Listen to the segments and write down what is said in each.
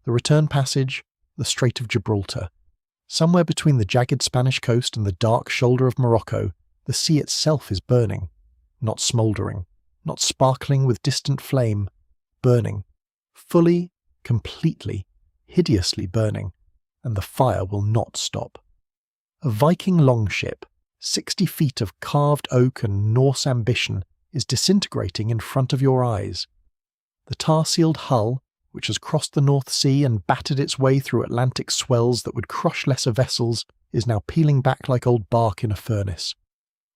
The return passage, the Strait of Gibraltar. Somewhere between the jagged Spanish coast and the dark shoulder of Morocco, the sea itself is burning. Not smouldering, not sparkling with distant flame, burning. Fully, completely, hideously burning, and the fire will not stop. A Viking longship, 60 feet of carved oak and Norse ambition, is disintegrating in front of your eyes. The tar-sealed hull, which has crossed the North Sea and battered its way through Atlantic swells that would crush lesser vessels, is now peeling back like old bark in a furnace.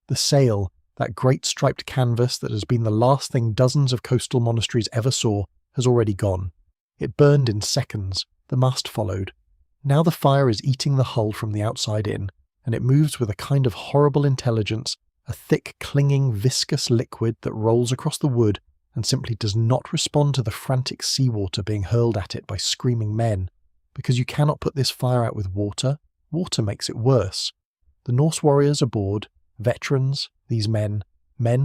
The sail, that great striped canvas that has been the last thing dozens of coastal monasteries ever saw, has already gone. It burned in seconds, the mast followed. Now the fire is eating the hull from the outside in, and it moves with a kind of horrible intelligence, a thick, clinging, viscous liquid that rolls across the wood and simply does not respond to the frantic seawater being hurled at it by screaming men. Because you cannot put this fire out with water, water makes it worse. The Norse warriors aboard, veterans, these men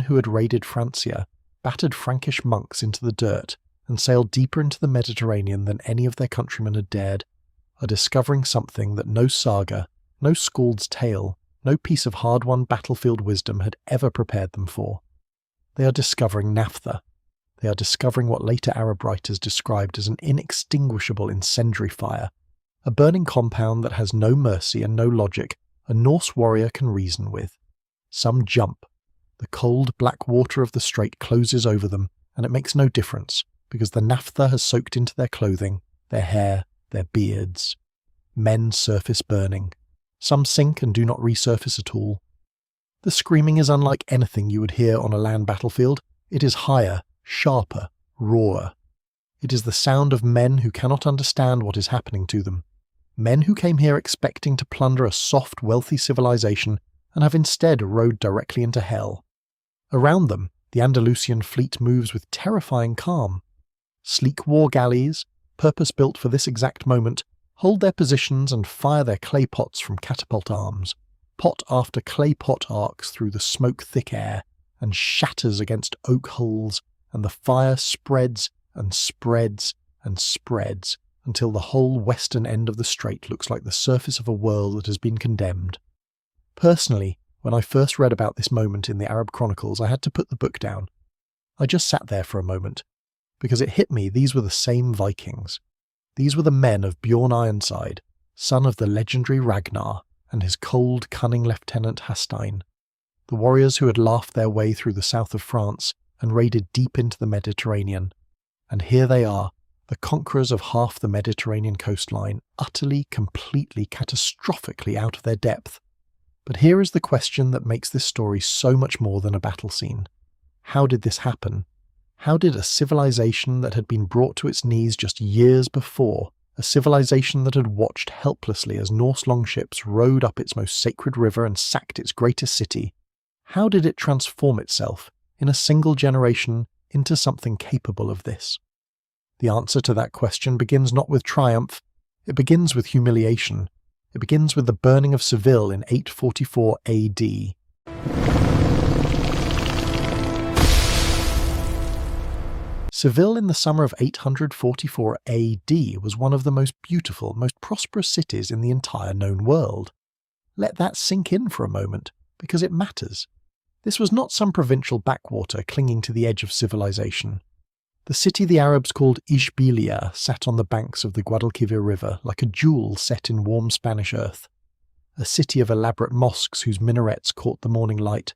who had raided Francia, battered Frankish monks into the dirt, and sailed deeper into the Mediterranean than any of their countrymen had dared, are discovering something that no saga, no skald's tale, no piece of hard-won battlefield wisdom had ever prepared them for. They are discovering Naphtha. They are discovering what later Arab writers described as an inextinguishable incendiary fire, a burning compound that has no mercy and no logic a Norse warrior can reason with. Some jump. The cold black water of the strait closes over them, and it makes no difference, because the naphtha has soaked into their clothing, their hair, their beards. Men surface burning. Some sink and do not resurface at all. The screaming is unlike anything you would hear on a land battlefield. It is higher, sharper, rawer. It is the sound of men who cannot understand what is happening to them. Men who came here expecting to plunder a soft, wealthy civilization and have instead rode directly into hell. Around them, the Andalusian fleet moves with terrifying calm. Sleek war galleys, purpose-built for this exact moment, hold their positions and fire their clay pots from catapult arms. Pot after clay pot arcs through the smoke-thick air and shatters against oak hulls, and the fire spreads and spreads and spreads until the whole western end of the strait looks like the surface of a world that has been condemned. Personally, when I first read about this moment in the Arab Chronicles, I had to put the book down. I just sat there for a moment, because it hit me these were the same Vikings. These were the men of Bjorn Ironside, son of the legendary Ragnar, and his cold, cunning lieutenant Hastein, the warriors who had laughed their way through the south of France and raided deep into the Mediterranean. And here they are, the conquerors of half the Mediterranean coastline, utterly, completely, catastrophically out of their depth. But here is the question that makes this story so much more than a battle scene. How did this happen? How did a civilization that had been brought to its knees just years before, a civilization that had watched helplessly as Norse longships rowed up its most sacred river and sacked its greatest city, how did it transform itself, in a single generation, into something capable of this? The answer to that question begins not with triumph, it begins with humiliation. It begins with the burning of Seville in 844 AD. Seville in the summer of 844 AD was one of the most beautiful, most prosperous cities in the entire known world. Let that sink in for a moment, because it matters. This was not some provincial backwater clinging to the edge of civilization. The city the Arabs called Ishbilia sat on the banks of the Guadalquivir River like a jewel set in warm Spanish earth. A city of elaborate mosques whose minarets caught the morning light,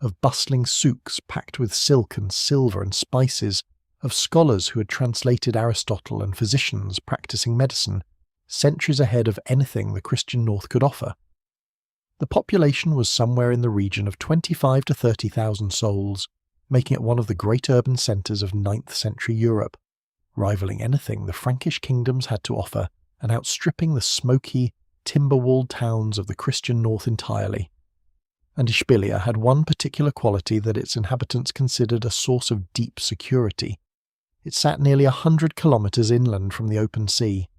of bustling souks packed with silk and silver and spices, of scholars who had translated Aristotle and physicians practicing medicine, centuries ahead of anything the Christian North could offer. The population was somewhere in the region of 25 to 30,000 souls, making it one of the great urban centres of 9th century Europe, rivaling anything the Frankish kingdoms had to offer and outstripping the smoky, timber-walled towns of the Christian North entirely. And Ishbilia had one particular quality that its inhabitants considered a source of deep security. It sat nearly 100 kilometres inland from the open sea,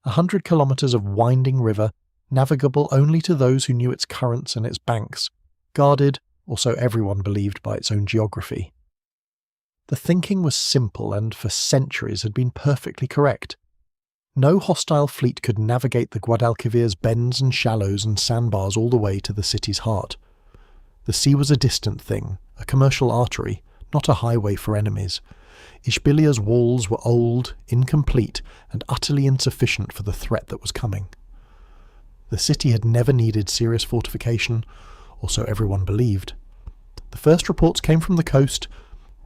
100 kilometres of winding river, navigable only to those who knew its currents and its banks, guarded, or so everyone believed, by its own geography. The thinking was simple and, for centuries, had been perfectly correct. No hostile fleet could navigate the Guadalquivir's bends and shallows and sandbars all the way to the city's heart. The sea was a distant thing, a commercial artery, not a highway for enemies. Ishbilia's walls were old, incomplete, and utterly insufficient for the threat that was coming. The city had never needed serious fortification, or so everyone believed. The first reports came from the coast,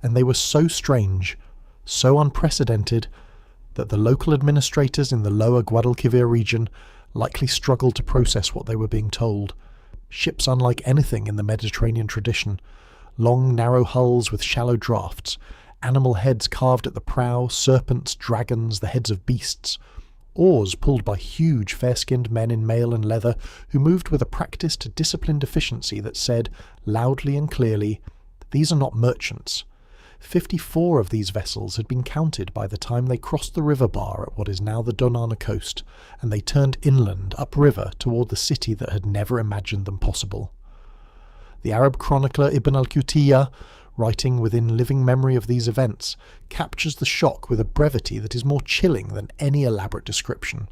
and they were so strange, so unprecedented, that the local administrators in the lower Guadalquivir region likely struggled to process what they were being told. Ships unlike anything in the Mediterranean tradition, long narrow hulls with shallow draughts, animal heads carved at the prow, serpents, dragons, the heads of beasts, oars pulled by huge fair-skinned men in mail and leather who moved with a practiced, disciplined efficiency that said, loudly and clearly, "These are not merchants." 54 of these vessels had been counted by the time they crossed the river bar at what is now the Donana coast, and they turned inland, upriver, toward the city that had never imagined them possible. The Arab chronicler Ibn al-Qutiyya, writing within living memory of these events, captures the shock with a brevity that is more chilling than any elaborate description.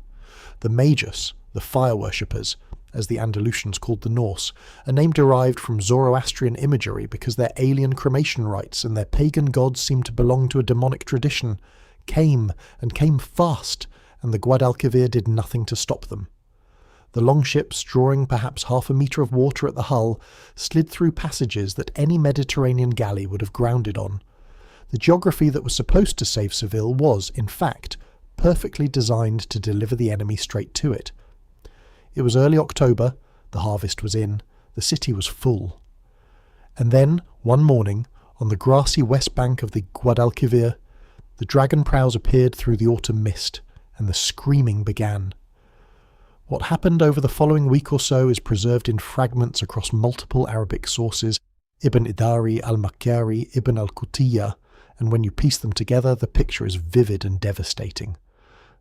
The Magus, the fire-worshippers, as the Andalusians called the Norse, a name derived from Zoroastrian imagery because their alien cremation rites and their pagan gods seemed to belong to a demonic tradition, came fast, and the Guadalquivir did nothing to stop them. The longships, drawing perhaps half a metre of water at the hull, slid through passages that any Mediterranean galley would have grounded on. The geography that was supposed to save Seville was, in fact, perfectly designed to deliver the enemy straight to it. It was early October, the harvest was in, the city was full. And then, one morning, on the grassy west bank of the Guadalquivir, the dragon prows appeared through the autumn mist, and the screaming began. What happened over the following week or so is preserved in fragments across multiple Arabic sources, Ibn Idari, al-Makkari, Ibn al-Qutiyya, and when you piece them together, the picture is vivid and devastating.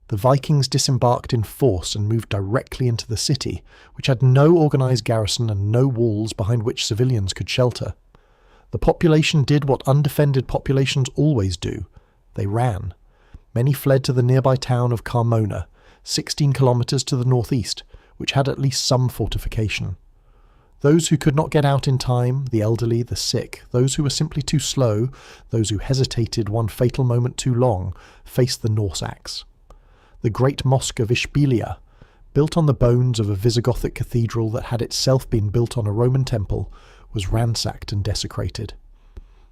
The Vikings disembarked in force and moved directly into the city, which had no organised garrison and no walls behind which civilians could shelter. The population did what undefended populations always do. They ran. Many fled to the nearby town of Carmona, 16 kilometres to the northeast, which had at least some fortification. Those who could not get out in time, the elderly, the sick, those who were simply too slow, those who hesitated one fatal moment too long, faced the Norse axe. The great mosque of Ishbilia, built on the bones of a Visigothic cathedral that had itself been built on a Roman temple, was ransacked and desecrated.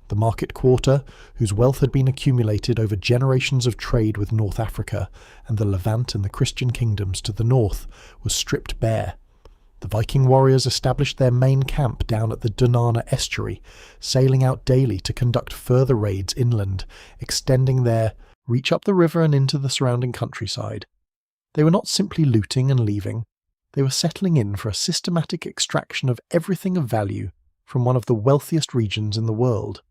The market quarter, whose wealth had been accumulated over generations of trade with North Africa and the Levant and the Christian kingdoms to the north, was stripped bare. The Viking warriors established their main camp down at the Donana estuary, sailing out daily to conduct further raids inland, extending their reach up the river and into the surrounding countryside. They were not simply looting and leaving. They were settling in for a systematic extraction of everything of value from one of the wealthiest regions in the world.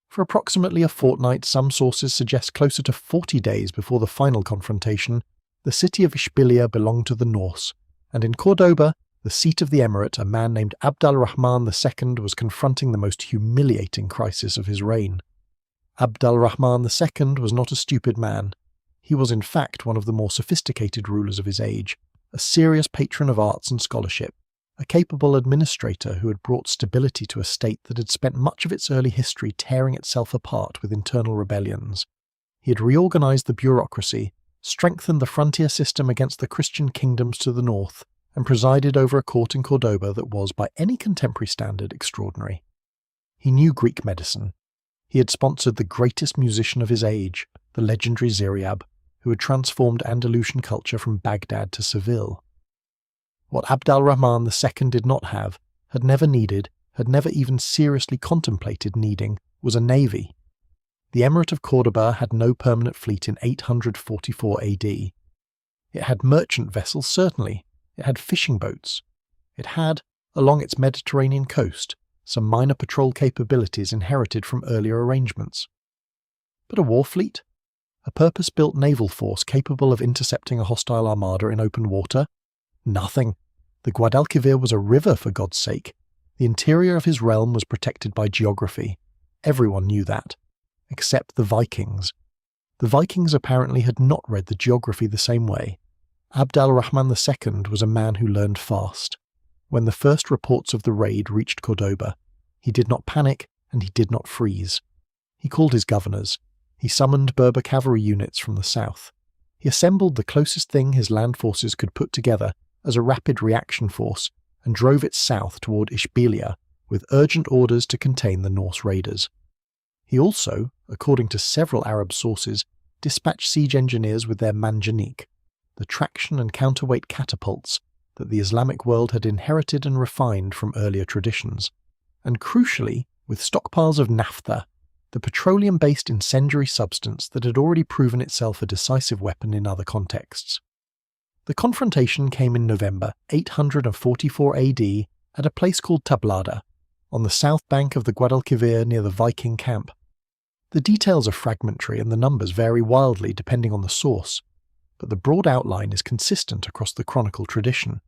For approximately a fortnight, some sources suggest closer to 40 days before the final confrontation, the city of Ishbilia belonged to the Norse, and in Cordoba, the seat of the emirate, a man named Abd al-Rahman II was confronting the most humiliating crisis of his reign. Abd al-Rahman II was not a stupid man. He was in fact one of the more sophisticated rulers of his age, a serious patron of arts and scholarship, a capable administrator who had brought stability to a state that had spent much of its early history tearing itself apart with internal rebellions. He had reorganized the bureaucracy, strengthened the frontier system against the Christian kingdoms to the north, and presided over a court in Cordoba that was, by any contemporary standard, extraordinary. He knew Greek medicine. He had sponsored the greatest musician of his age, the legendary Ziryab, who had transformed Andalusian culture from Baghdad to Seville. What Abd al-Rahman II did not have, had never needed, had never even seriously contemplated needing, was a navy. The Emirate of Cordoba had no permanent fleet in 844 AD. It had merchant vessels, certainly. It had fishing boats. It had, along its Mediterranean coast, some minor patrol capabilities inherited from earlier arrangements. But a war fleet? A purpose-built naval force capable of intercepting a hostile armada in open water? Nothing. The Guadalquivir was a river, for God's sake. The interior of his realm was protected by geography. Everyone knew that. Except the Vikings. The Vikings apparently had not read the geography the same way. Abd al-Rahman II was a man who learned fast. When the first reports of the raid reached Cordoba, he did not panic and he did not freeze. He called his governors. He summoned Berber cavalry units from the south. He assembled the closest thing his land forces could put together as a rapid reaction force and drove it south toward Ishbilia with urgent orders to contain the Norse raiders. He also, according to several Arab sources, dispatched siege engineers with their manjanik, the traction and counterweight catapults that the Islamic world had inherited and refined from earlier traditions, and crucially, with stockpiles of naphtha, the petroleum-based incendiary substance that had already proven itself a decisive weapon in other contexts. The confrontation came in November 844 AD at a place called Tablada, on the south bank of the Guadalquivir near the Viking camp. The details are fragmentary and the numbers vary wildly depending on the source, but the broad outline is consistent across the chronicle tradition.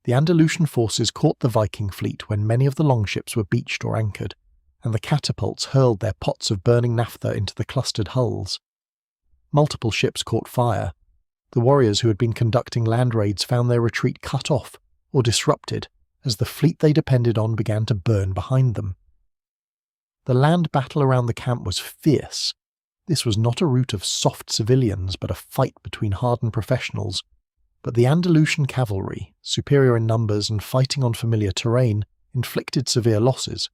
The Andalusian forces caught the Viking fleet when many of the longships were beached or anchored, and the catapults hurled their pots of burning naphtha into the clustered hulls. Multiple ships caught fire. The warriors who had been conducting land raids found their retreat cut off or disrupted as the fleet they depended on began to burn behind them. The land battle around the camp was fierce. This was not a rout of soft civilians but a fight between hardened professionals. But the Andalusian cavalry, superior in numbers and fighting on familiar terrain, inflicted severe losses.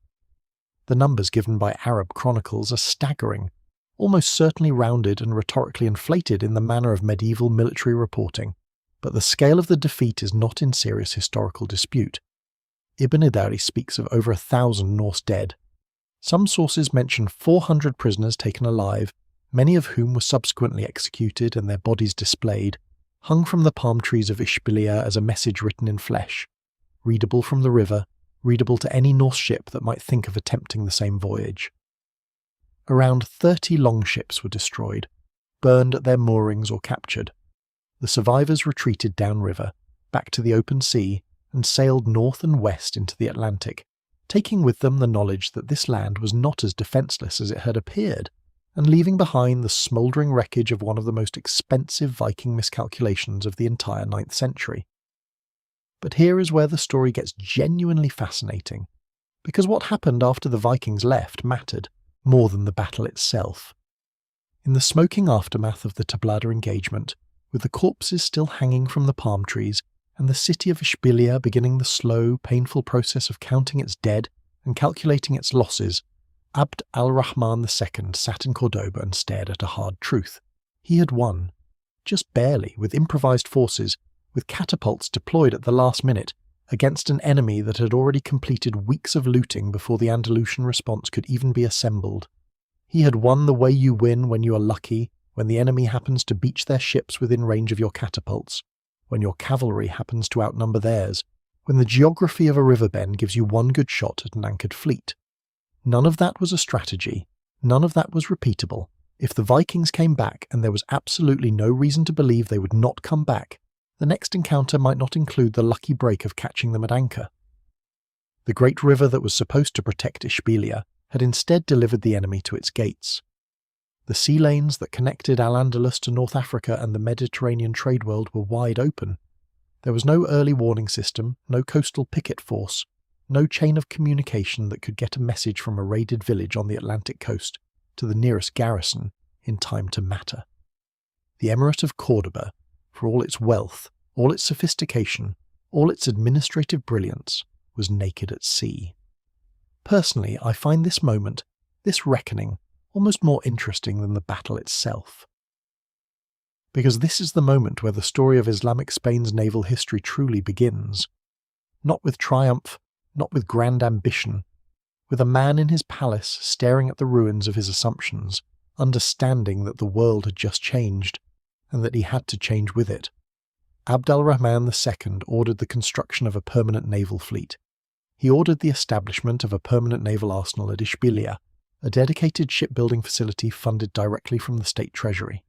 The numbers given by Arab chronicles are staggering, almost certainly rounded and rhetorically inflated in the manner of medieval military reporting, but the scale of the defeat is not in serious historical dispute. Ibn Idari speaks of over 1,000 Norse dead. Some sources mention 400 prisoners taken alive, many of whom were subsequently executed and their bodies displayed, hung from the palm trees of Ishbilia as a message written in flesh, readable from the river, readable to any Norse ship that might think of attempting the same voyage. Around 30 longships were destroyed, burned at their moorings or captured. The survivors retreated downriver, back to the open sea, and sailed north and west into the Atlantic, taking with them the knowledge that this land was not as defenseless as it had appeared, and leaving behind the smouldering wreckage of one of the most expensive Viking miscalculations of the entire 9th century. But here is where the story gets genuinely fascinating, because what happened after the Vikings left mattered more than the battle itself. In the smoking aftermath of the Tablada engagement, with the corpses still hanging from the palm trees, and the city of Ishbilia beginning the slow, painful process of counting its dead and calculating its losses, Abd al-Rahman II sat in Cordoba and stared at a hard truth. He had won. Just barely, with improvised forces, with catapults deployed at the last minute, against an enemy that had already completed weeks of looting before the Andalusian response could even be assembled. He had won the way you win when you are lucky, when the enemy happens to beach their ships within range of your catapults, when your cavalry happens to outnumber theirs, when the geography of a river bend gives you one good shot at an anchored fleet. None of that was a strategy. None of that was repeatable. If the Vikings came back, and there was absolutely no reason to believe they would not come back, the next encounter might not include the lucky break of catching them at anchor. The great river that was supposed to protect Ishbilia had instead delivered the enemy to its gates. The sea lanes that connected Al-Andalus to North Africa and the Mediterranean trade world were wide open. There was no early warning system, no coastal picket force, no chain of communication that could get a message from a raided village on the Atlantic coast to the nearest garrison in time to matter. The Emirate of Cordoba, for all its wealth, all its sophistication, all its administrative brilliance, was naked at sea. Personally, I find this moment, this reckoning, almost more interesting than the battle itself. Because this is the moment where the story of Islamic Spain's naval history truly begins. Not with triumph, not with grand ambition, with a man in his palace staring at the ruins of his assumptions, understanding that the world had just changed, and that he had to change with it. Abd al-Rahman II ordered the construction of a permanent naval fleet. He ordered the establishment of a permanent naval arsenal at Ishbilia, a dedicated shipbuilding facility funded directly from the state treasury.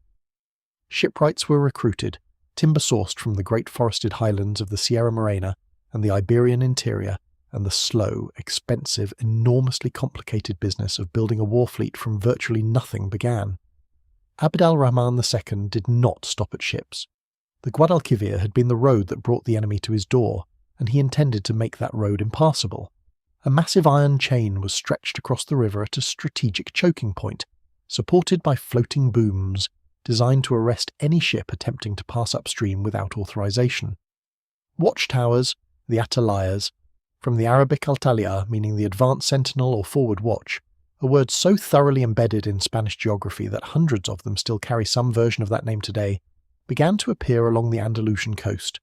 Shipwrights were recruited, timber sourced from the great forested highlands of the Sierra Morena and the Iberian interior, and the slow, expensive, enormously complicated business of building a war fleet from virtually nothing began. Abd al-Rahman II did not stop at ships. The Guadalquivir had been the road that brought the enemy to his door, and he intended to make that road impassable. A massive iron chain was stretched across the river at a strategic choking point, supported by floating booms designed to arrest any ship attempting to pass upstream without authorization. Watchtowers, the atalayas, from the Arabic al-taliya meaning the advanced sentinel or forward watch, a word so thoroughly embedded in Spanish geography that hundreds of them still carry some version of that name today, began to appear along the Andalusian coast,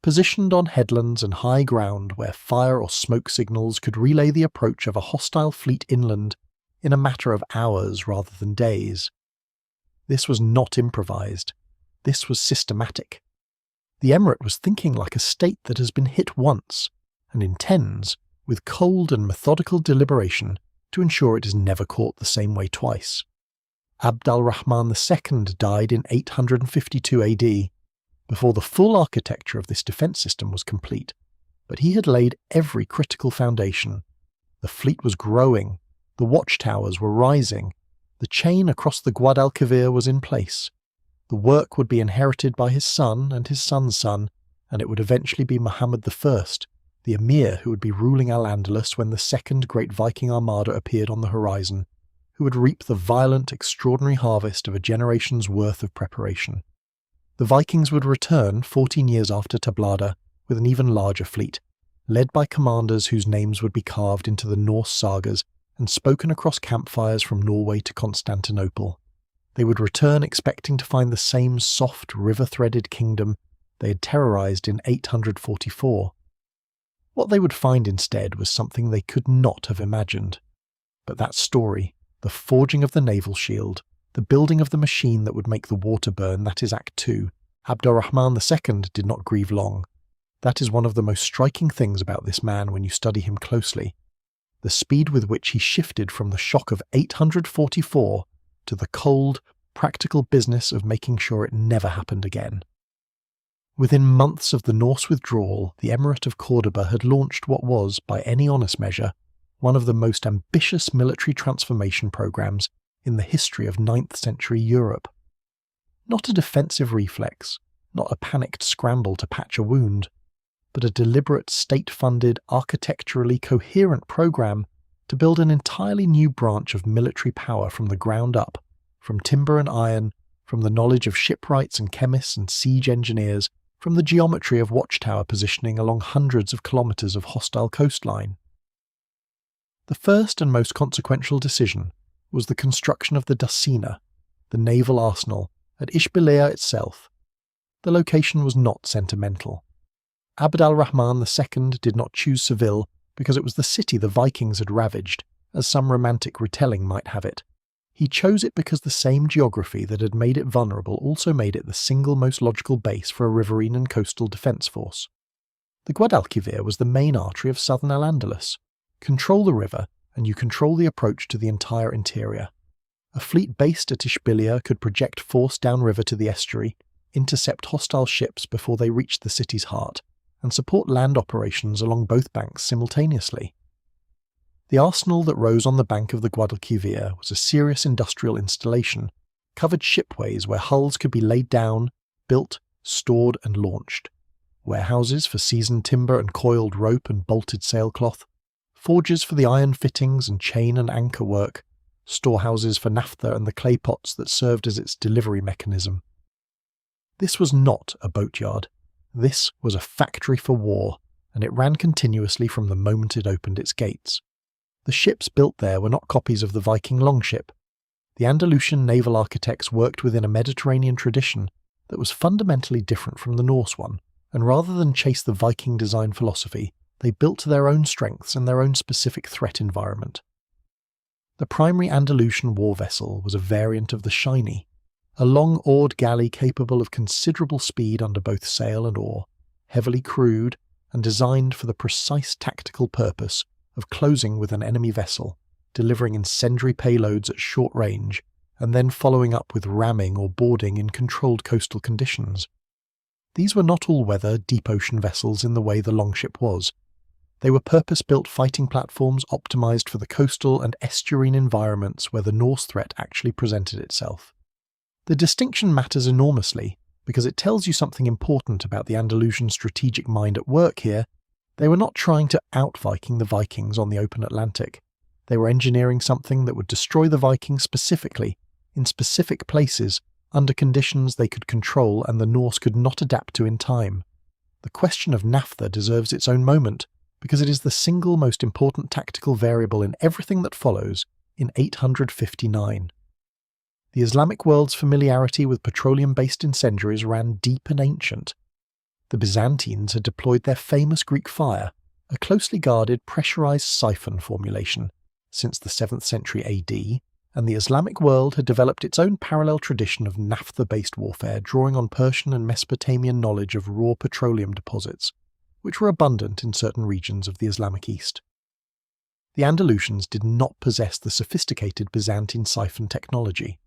positioned on headlands and high ground where fire or smoke signals could relay the approach of a hostile fleet inland in a matter of hours rather than days. This was not improvised. This was systematic. The Emirate was thinking like a state that has been hit once, and intends, with cold and methodical deliberation, to ensure it is never caught the same way twice. Abd al-Rahman II died in 852 AD, before the full architecture of this defence system was complete, but he had laid every critical foundation. The fleet was growing, the watchtowers were rising, the chain across the Guadalquivir was in place. The work would be inherited by his son and his son's son, and it would eventually be Muhammad I, the Emir who would be ruling Al-Andalus when the second great Viking armada appeared on the horizon, who would reap the violent, extraordinary harvest of a generation's worth of preparation. The Vikings would return 14 years after Tablada with an even larger fleet, led by commanders whose names would be carved into the Norse sagas and spoken across campfires from Norway to Constantinople. They would return expecting to find the same soft, river-threaded kingdom they had terrorized in 844. What they would find instead was something they could not have imagined. But that story, the forging of the naval shield, the building of the machine that would make the water burn, that is Act 2, Abd al-Rahman II did not grieve long. That is one of the most striking things about this man when you study him closely. The speed with which he shifted from the shock of 844 to the cold, practical business of making sure it never happened again. Within months of the Norse withdrawal, the Emirate of Cordoba had launched what was, by any honest measure, one of the most ambitious military transformation programs in the history of 9th century Europe. Not a defensive reflex, not a panicked scramble to patch a wound, but a deliberate state-funded, architecturally coherent program to build an entirely new branch of military power from the ground up, from timber and iron, from the knowledge of shipwrights and chemists and siege engineers, from the geometry of watchtower positioning along hundreds of kilometres of hostile coastline. The first and most consequential decision was the construction of the Dacina, the naval arsenal, at Ishbiliya itself. The location was not sentimental. Abd al-Rahman II did not choose Seville because it was the city the Vikings had ravaged, as some romantic retelling might have it. He chose it because the same geography that had made it vulnerable also made it the single most logical base for a riverine and coastal defence force. The Guadalquivir was the main artery of southern Al-Andalus. Control the river, and you control the approach to the entire interior. A fleet based at Ishbiliya could project force downriver to the estuary, intercept hostile ships before they reached the city's heart, and support land operations along both banks simultaneously. The arsenal that rose on the bank of the Guadalquivir was a serious industrial installation, covered shipways where hulls could be laid down, built, stored and launched, warehouses for seasoned timber and coiled rope and bolted sailcloth, forges for the iron fittings and chain and anchor work, storehouses for naphtha and the clay pots that served as its delivery mechanism. This was not a boatyard. This was a factory for war, and it ran continuously from the moment it opened its gates. The ships built there were not copies of the Viking longship. The Andalusian naval architects worked within a Mediterranean tradition that was fundamentally different from the Norse one, and rather than chase the Viking design philosophy, they built to their own strengths and their own specific threat environment. The primary Andalusian war vessel was a variant of the Shiny, a long-oared galley capable of considerable speed under both sail and oar, heavily crewed and designed for the precise tactical purpose of closing with an enemy vessel, delivering incendiary payloads at short range, and then following up with ramming or boarding in controlled coastal conditions. These were not all-weather, deep-ocean vessels in the way the Longship was. They were purpose-built fighting platforms optimized for the coastal and estuarine environments where the Norse threat actually presented itself. The distinction matters enormously because it tells you something important about the Andalusian strategic mind at work here. They were not trying to out-Viking the Vikings on the open Atlantic. They were engineering something that would destroy the Vikings specifically, in specific places, under conditions they could control and the Norse could not adapt to in time. The question of Naphtha deserves its own moment, because it is the single most important tactical variable in everything that follows in 859. The Islamic world's familiarity with petroleum-based incendiaries ran deep and ancient. The Byzantines had deployed their famous Greek fire, a closely guarded pressurized siphon formulation, since the 7th century AD, and the Islamic world had developed its own parallel tradition of naphtha-based warfare drawing on Persian and Mesopotamian knowledge of raw petroleum deposits, which were abundant in certain regions of the Islamic East. The Andalusians did not possess the sophisticated Byzantine siphon technology.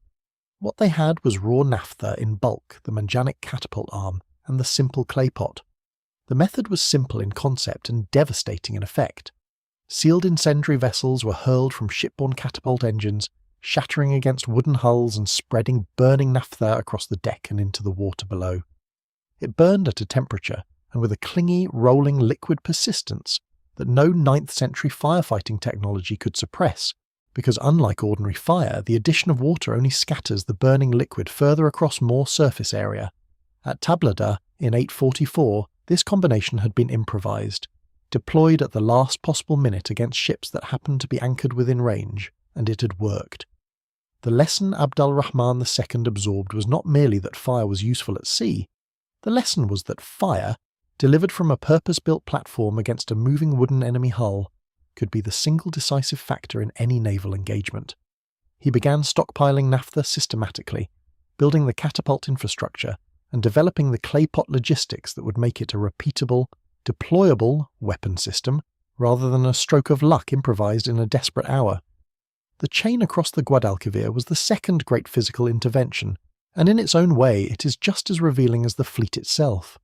What they had was raw naphtha in bulk, the manganic catapult arm, and the simple clay pot. The method was simple in concept and devastating in effect. Sealed incendiary vessels were hurled from shipborne catapult engines, shattering against wooden hulls and spreading burning naphtha across the deck and into the water below. It burned at a temperature and with a clingy, rolling liquid persistence that no 9th century firefighting technology could suppress, because unlike ordinary fire, the addition of water only scatters the burning liquid further across more surface area. At Tablada, in 844, this combination had been improvised, deployed at the last possible minute against ships that happened to be anchored within range, and it had worked. The lesson Abd al-Rahman II absorbed was not merely that fire was useful at sea. The lesson was that fire, delivered from a purpose-built platform against a moving wooden enemy hull, could be the single decisive factor in any naval engagement. He began stockpiling naphtha systematically, building the catapult infrastructure, and developing the clay pot logistics that would make it a repeatable, deployable weapon system rather than a stroke of luck improvised in a desperate hour. The chain across the Guadalquivir was the second great physical intervention, and in its own way it is just as revealing as the fleet itself.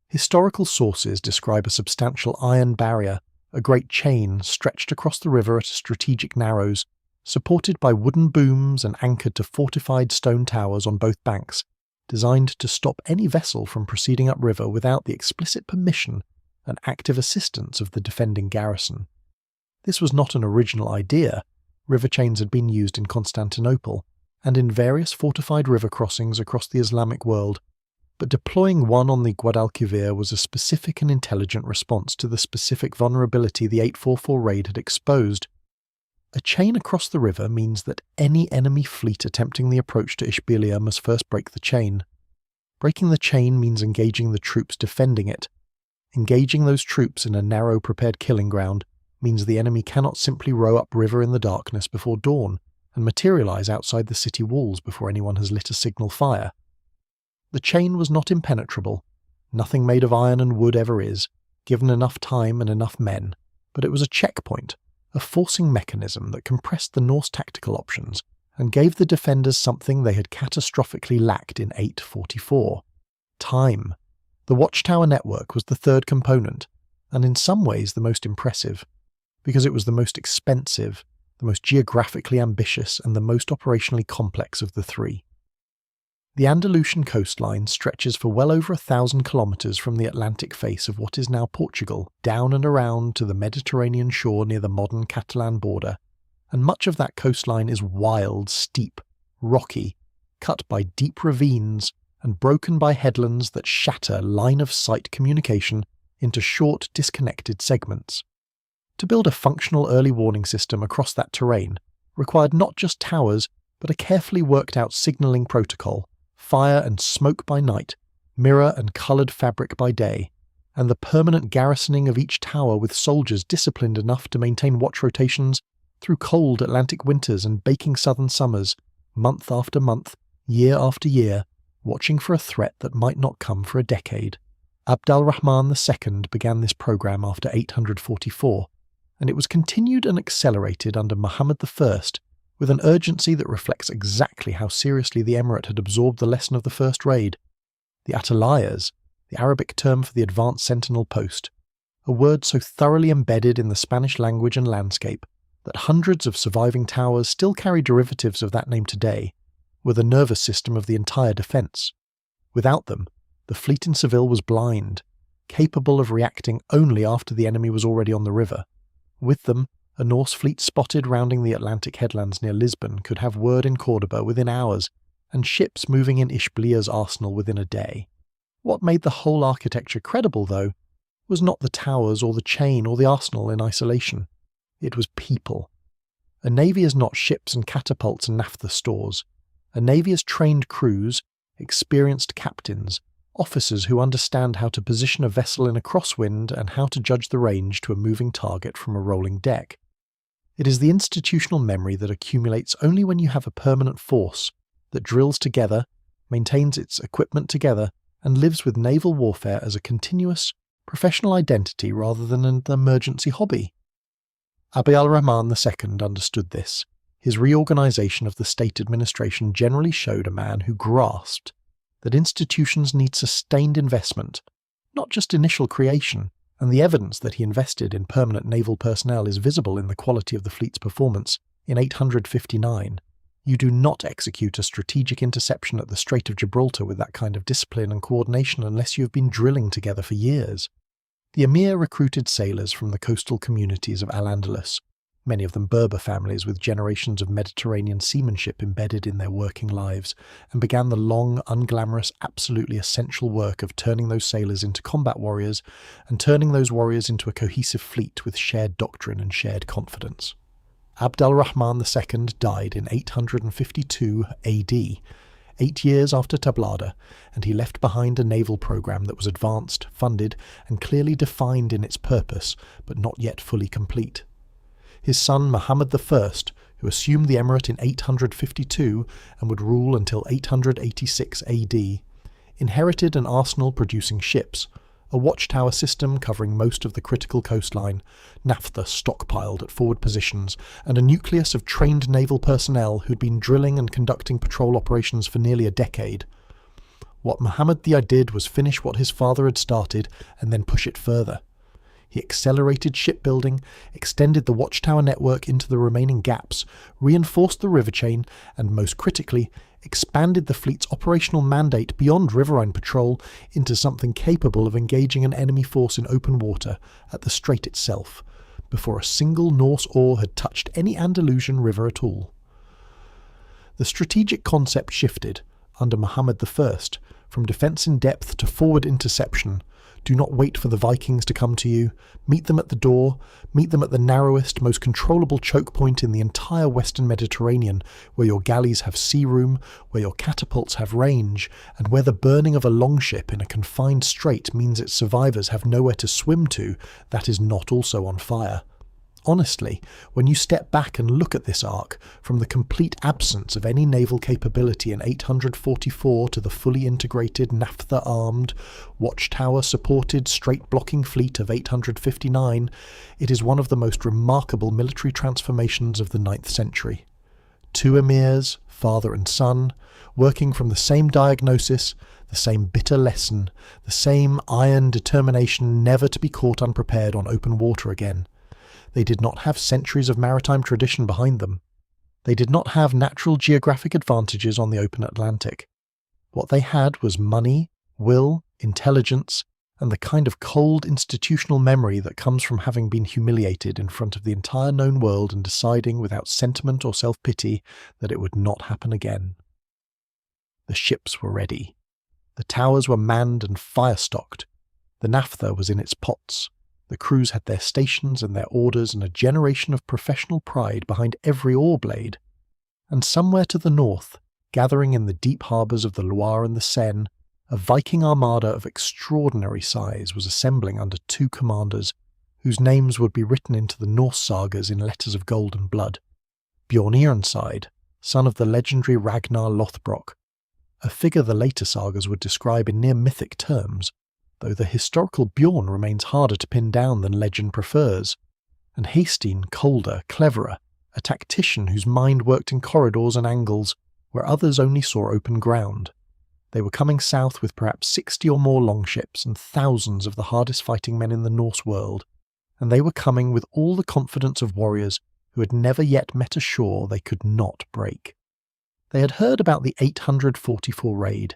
Historical sources describe a substantial iron barrier, a great chain stretched across the river at strategic narrows, supported by wooden booms and anchored to fortified stone towers on both banks, designed to stop any vessel from proceeding upriver without the explicit permission and active assistance of the defending garrison. This was not an original idea. River chains had been used in Constantinople and in various fortified river crossings across the Islamic world, but deploying one on the Guadalquivir was a specific and intelligent response to the specific vulnerability the 844 raid had exposed. A chain across the river means that any enemy fleet attempting the approach to Ishbilia must first break the chain. Breaking the chain means engaging the troops defending it. Engaging those troops in a narrow prepared killing ground means the enemy cannot simply row upriver in the darkness before dawn and materialize outside the city walls before anyone has lit a signal fire. The chain was not impenetrable. Nothing made of iron and wood ever is, given enough time and enough men, but it was a checkpoint, a forcing mechanism that compressed the Norse tactical options and gave the defenders something they had catastrophically lacked in 844. Time. The watchtower network was the third component, and in some ways the most impressive, because it was the most expensive, the most geographically ambitious, and the most operationally complex of the three. The Andalusian coastline stretches for well over 1,000 kilometres from the Atlantic face of what is now Portugal down and around to the Mediterranean shore near the modern Catalan border, and much of that coastline is wild, steep, rocky, cut by deep ravines and broken by headlands that shatter line-of-sight communication into short, disconnected segments. To build a functional early warning system across that terrain required not just towers, but a carefully worked-out signalling protocol, fire and smoke by night, mirror and coloured fabric by day, and the permanent garrisoning of each tower with soldiers disciplined enough to maintain watch rotations through cold Atlantic winters and baking southern summers, month after month, year after year, watching for a threat that might not come for a decade. Abd al-Rahman II began this programme after 844, and it was continued and accelerated under Muhammad I, with an urgency that reflects exactly how seriously the Emirate had absorbed the lesson of the first raid. The atalayas, the Arabic term for the advanced sentinel post, a word so thoroughly embedded in the Spanish language and landscape that hundreds of surviving towers still carry derivatives of that name today, were the nervous system of the entire defence. Without them, the fleet in Seville was blind, capable of reacting only after the enemy was already on the river. With them, a Norse fleet spotted rounding the Atlantic headlands near Lisbon could have word in Cordoba within hours, and ships moving in Ishbilia's arsenal within a day. What made the whole architecture credible, though, was not the towers or the chain or the arsenal in isolation. It was people. A navy is not ships and catapults and naphtha stores. A navy is trained crews, experienced captains, officers who understand how to position a vessel in a crosswind and how to judge the range to a moving target from a rolling deck. It is the institutional memory that accumulates only when you have a permanent force that drills together, maintains its equipment together, and lives with naval warfare as a continuous, professional identity rather than an emergency hobby. Abd al-Rahman II understood this. His reorganization of the state administration generally showed a man who grasped that institutions need sustained investment, not just initial creation, and the evidence that he invested in permanent naval personnel is visible in the quality of the fleet's performance in 859. You do not execute a strategic interception at the Strait of Gibraltar with that kind of discipline and coordination unless you have been drilling together for years. The Emir recruited sailors from the coastal communities of Al-Andalus, many of them Berber families with generations of Mediterranean seamanship embedded in their working lives, and began the long, unglamorous, absolutely essential work of turning those sailors into combat warriors and turning those warriors into a cohesive fleet with shared doctrine and shared confidence. Abd al-Rahman II died in 852 AD, 8 years after Tablada, and he left behind a naval program that was advanced, funded, and clearly defined in its purpose, but not yet fully complete. His son Muhammad I, who assumed the emirate in 852 and would rule until 886 AD, inherited an arsenal producing ships, a watchtower system covering most of the critical coastline, naphtha stockpiled at forward positions, and a nucleus of trained naval personnel who'd been drilling and conducting patrol operations for nearly a decade. What Muhammad I did was finish what his father had started and then push it further. He accelerated shipbuilding, extended the watchtower network into the remaining gaps, reinforced the river chain, and most critically, expanded the fleet's operational mandate beyond riverine patrol into something capable of engaging an enemy force in open water at the strait itself, before a single Norse oar had touched any Andalusian river at all. The strategic concept shifted, under Muhammad I, from defence in depth to forward interception. Do not wait for the Vikings to come to you. Meet them at the door. Meet them at the narrowest, most controllable choke point in the entire Western Mediterranean, where your galleys have sea room, where your catapults have range, and where the burning of a longship in a confined strait means its survivors have nowhere to swim to that is not also on fire. Honestly, when you step back and look at this arc, from the complete absence of any naval capability in 844 to the fully integrated naphtha-armed, watchtower-supported, straight-blocking fleet of 859, it is one of the most remarkable military transformations of the 9th century. Two emirs, father and son, working from the same diagnosis, the same bitter lesson, the same iron determination never to be caught unprepared on open water again. They did not have centuries of maritime tradition behind them. They did not have natural geographic advantages on the open Atlantic. What they had was money, will, intelligence, and the kind of cold institutional memory that comes from having been humiliated in front of the entire known world and deciding without sentiment or self-pity that it would not happen again. The ships were ready. The towers were manned and fire-stocked. The naphtha was in its pots. The crews had their stations and their orders and a generation of professional pride behind every oar blade. And somewhere to the north, gathering in the deep harbours of the Loire and the Seine, a Viking armada of extraordinary size was assembling under two commanders, whose names would be written into the Norse sagas in letters of gold and blood. Bjorn Ironside, son of the legendary Ragnar Lothbrok, a figure the later sagas would describe in near mythic terms, though the historical Bjorn remains harder to pin down than legend prefers, and Hastein colder, cleverer, a tactician whose mind worked in corridors and angles where others only saw open ground. They were coming south with perhaps 60 or more longships and thousands of the hardest fighting men in the Norse world, and they were coming with all the confidence of warriors who had never yet met a shore they could not break. They had heard about the 844 raid.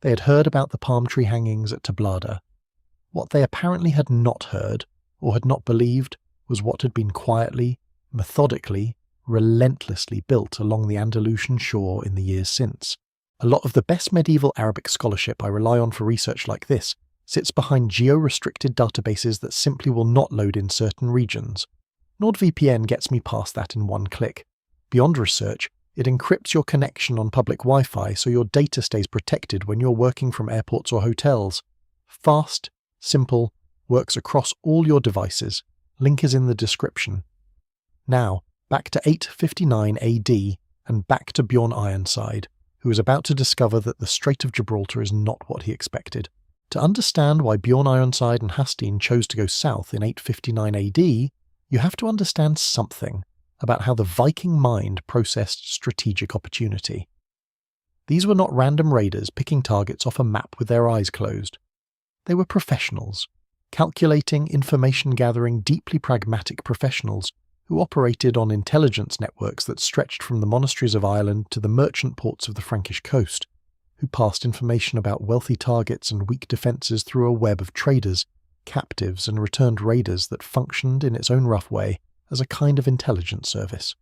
They had heard about the palm tree hangings at Tablada. What they apparently had not heard, or had not believed, was what had been quietly, methodically, relentlessly built along the Andalusian shore in the years since. A lot of the best medieval Arabic scholarship I rely on for research like this sits behind geo-restricted databases that simply will not load in certain regions. NordVPN gets me past that in one click. Beyond research, it encrypts your connection on public Wi-Fi so your data stays protected when you're working from airports or hotels. Fast, simple, works across all your devices. Link is in the description. Now, back to 859 AD and back to Bjorn Ironside, who is about to discover that the Strait of Gibraltar is not what he expected. To understand why Bjorn Ironside and Hastein chose to go south in 859 AD, you have to understand something about how the Viking mind processed strategic opportunity. These were not random raiders picking targets off a map with their eyes closed. They were professionals, calculating, information-gathering, deeply pragmatic professionals who operated on intelligence networks that stretched from the monasteries of Ireland to the merchant ports of the Frankish coast, who passed information about wealthy targets and weak defences through a web of traders, captives and returned raiders that functioned in its own rough way as a kind of intelligence service.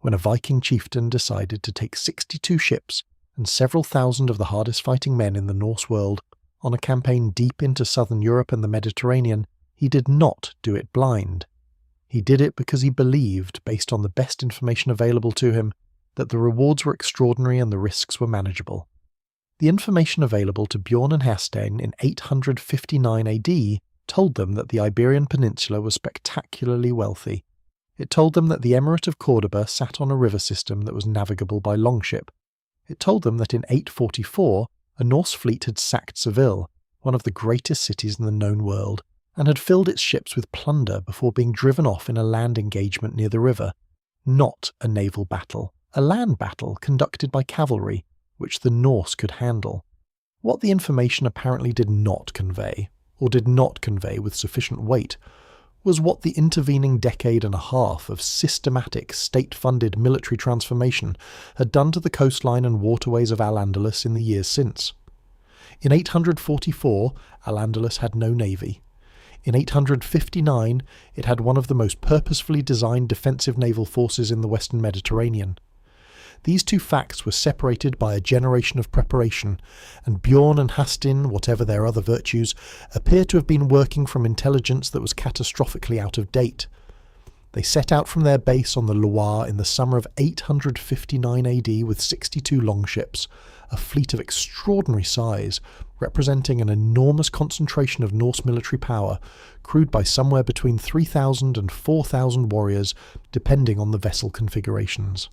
When a Viking chieftain decided to take 62 ships and several thousand of the hardest fighting men in the Norse world on a campaign deep into southern Europe and the Mediterranean, he did not do it blind. He did it because he believed, based on the best information available to him, that the rewards were extraordinary and the risks were manageable. The information available to Bjorn and Hastein in 859 AD told them that the Iberian Peninsula was spectacularly wealthy. It told them that the Emirate of Cordoba sat on a river system that was navigable by longship. It told them that in 844 a Norse fleet had sacked Seville, one of the greatest cities in the known world, and had filled its ships with plunder before being driven off in a land engagement near the river. Not a naval battle, a land battle conducted by cavalry, which the Norse could handle. What the information apparently did not convey, or did not convey with sufficient weight, was what the intervening decade and a half of systematic, state-funded military transformation had done to the coastline and waterways of Al-Andalus in the years since. In 844, Al-Andalus had no navy. In 859, it had one of the most purposefully designed defensive naval forces in the Western Mediterranean. These two facts were separated by a generation of preparation, and Bjorn and Hastein, whatever their other virtues, appear to have been working from intelligence that was catastrophically out of date. They set out from their base on the Loire in the summer of 859 AD with 62 longships, a fleet of extraordinary size, representing an enormous concentration of Norse military power, crewed by somewhere between 3,000 and 4,000 warriors, depending on the vessel configurations.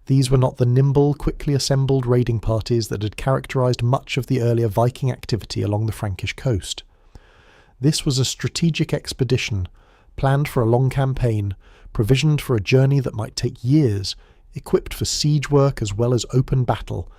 These were not the nimble, quickly assembled raiding parties that had characterised much of the earlier Viking activity along the Frankish coast. This was a strategic expedition, planned for a long campaign, provisioned for a journey that might take years, equipped for siege work as well as open battle,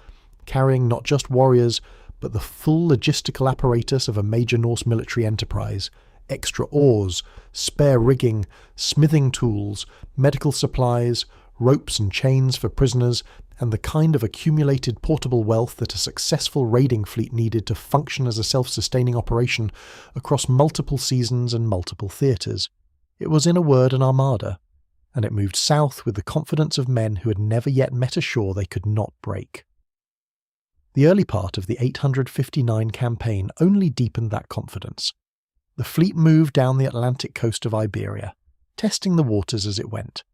carrying not just warriors, but the full logistical apparatus of a major Norse military enterprise: extra oars, spare rigging, smithing tools, medical supplies, ropes and chains for prisoners, and the kind of accumulated portable wealth that a successful raiding fleet needed to function as a self-sustaining operation across multiple seasons and multiple theatres. It was, in a word, an armada, and it moved south with the confidence of men who had never yet met a shore they could not break. The early part of the 859 campaign only deepened that confidence. The fleet moved down the Atlantic coast of Iberia, testing the waters as it went.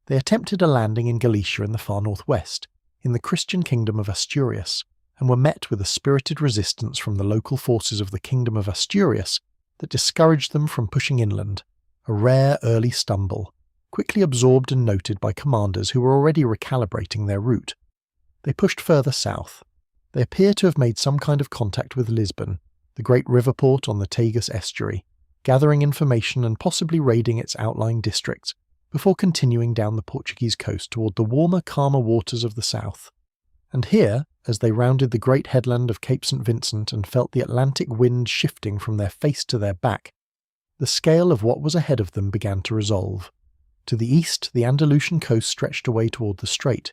They attempted a landing in Galicia in the far northwest, in the Christian kingdom of Asturias, and were met with a spirited resistance from the local forces of the kingdom of Asturias that discouraged them from pushing inland, a rare early stumble, quickly absorbed and noted by commanders who were already recalibrating their route. They pushed further south. They appear to have made some kind of contact with Lisbon, the great river port on the Tagus estuary, gathering information and possibly raiding its outlying districts, before continuing down the Portuguese coast toward the warmer, calmer waters of the south. And here, as they rounded the great headland of Cape St. Vincent and felt the Atlantic wind shifting from their face to their back, the scale of what was ahead of them began to resolve. To the east, the Andalusian coast stretched away toward the strait.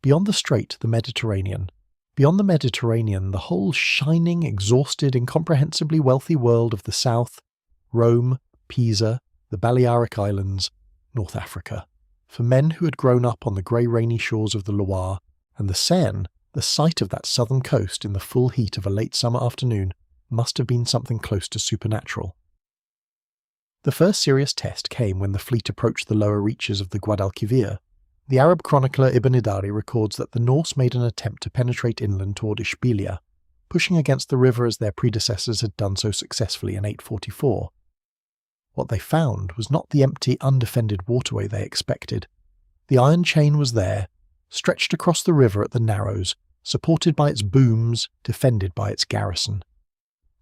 Beyond the strait, the Mediterranean. Beyond the Mediterranean, the whole shining, exhausted, incomprehensibly wealthy world of the south, Rome, Pisa, the Balearic Islands, North Africa. For men who had grown up on the grey rainy shores of the Loire and the Seine, the sight of that southern coast in the full heat of a late summer afternoon must have been something close to supernatural. The first serious test came when the fleet approached the lower reaches of the Guadalquivir. The Arab chronicler Ibn Idari records that the Norse made an attempt to penetrate inland toward Ishbilia, pushing against the river as their predecessors had done so successfully in 844. What they found was not the empty, undefended waterway they expected. The iron chain was there, stretched across the river at the narrows, supported by its booms, defended by its garrison.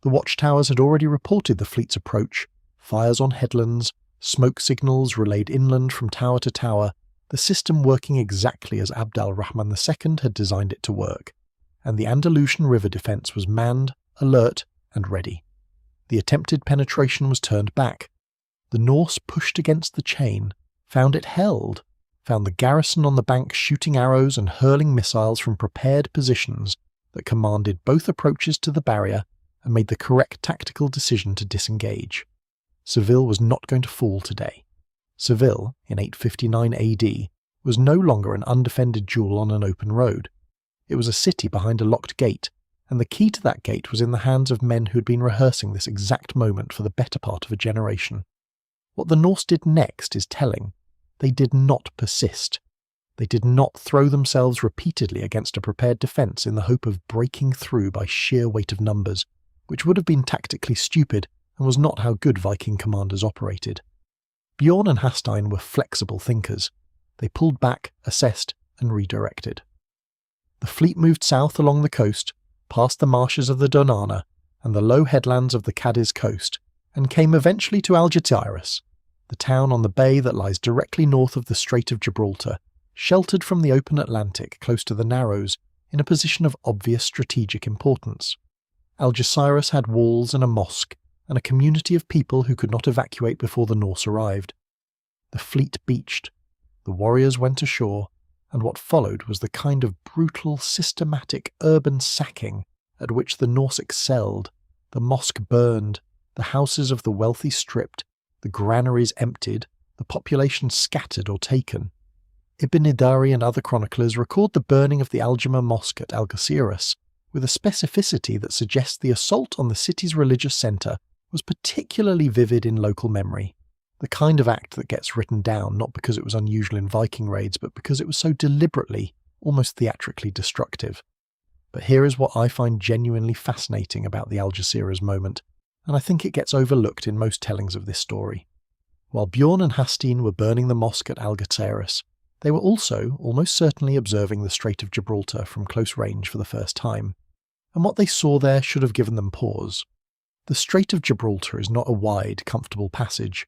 The watchtowers had already reported the fleet's approach, fires on headlands, smoke signals relayed inland from tower to tower, the system working exactly as Abd al-Rahman II had designed it to work, and the Andalusian river defence was manned, alert, and ready. The attempted penetration was turned back. The Norse pushed against the chain, found it held, found the garrison on the bank shooting arrows and hurling missiles from prepared positions that commanded both approaches to the barrier, and made the correct tactical decision to disengage. Seville was not going to fall today. Seville, in 859 AD, was no longer an undefended jewel on an open road. It was a city behind a locked gate, and the key to that gate was in the hands of men who had been rehearsing this exact moment for the better part of a generation. What the Norse did next is telling. They did not persist. They did not throw themselves repeatedly against a prepared defence in the hope of breaking through by sheer weight of numbers, which would have been tactically stupid and was not how good Viking commanders operated. Bjorn and Hastein were flexible thinkers. They pulled back, assessed, and redirected. The fleet moved south along the coast, past the marshes of the Donana and the low headlands of the Cadiz coast, and came eventually to Algeciras, the town on the bay that lies directly north of the Strait of Gibraltar, sheltered from the open Atlantic close to the Narrows, in a position of obvious strategic importance. Algeciras had walls and a mosque, and a community of people who could not evacuate before the Norse arrived. The fleet beached, the warriors went ashore, and what followed was the kind of brutal, systematic urban sacking at which the Norse excelled. The mosque burned, the houses of the wealthy stripped, the granaries emptied, the population scattered or taken. Ibn Idari and other chroniclers record the burning of the Al-Juma mosque at Algeciras with a specificity that suggests the assault on the city's religious centre was particularly vivid in local memory, the kind of act that gets written down not because it was unusual in Viking raids, but because it was so deliberately, almost theatrically destructive. But here is what I find genuinely fascinating about the Algeciras moment, and I think it gets overlooked in most tellings of this story. While Bjorn and Hastein were burning the mosque at Algeciras, they were also almost certainly observing the Strait of Gibraltar from close range for the first time, and what they saw there should have given them pause. The Strait of Gibraltar is not a wide, comfortable passage.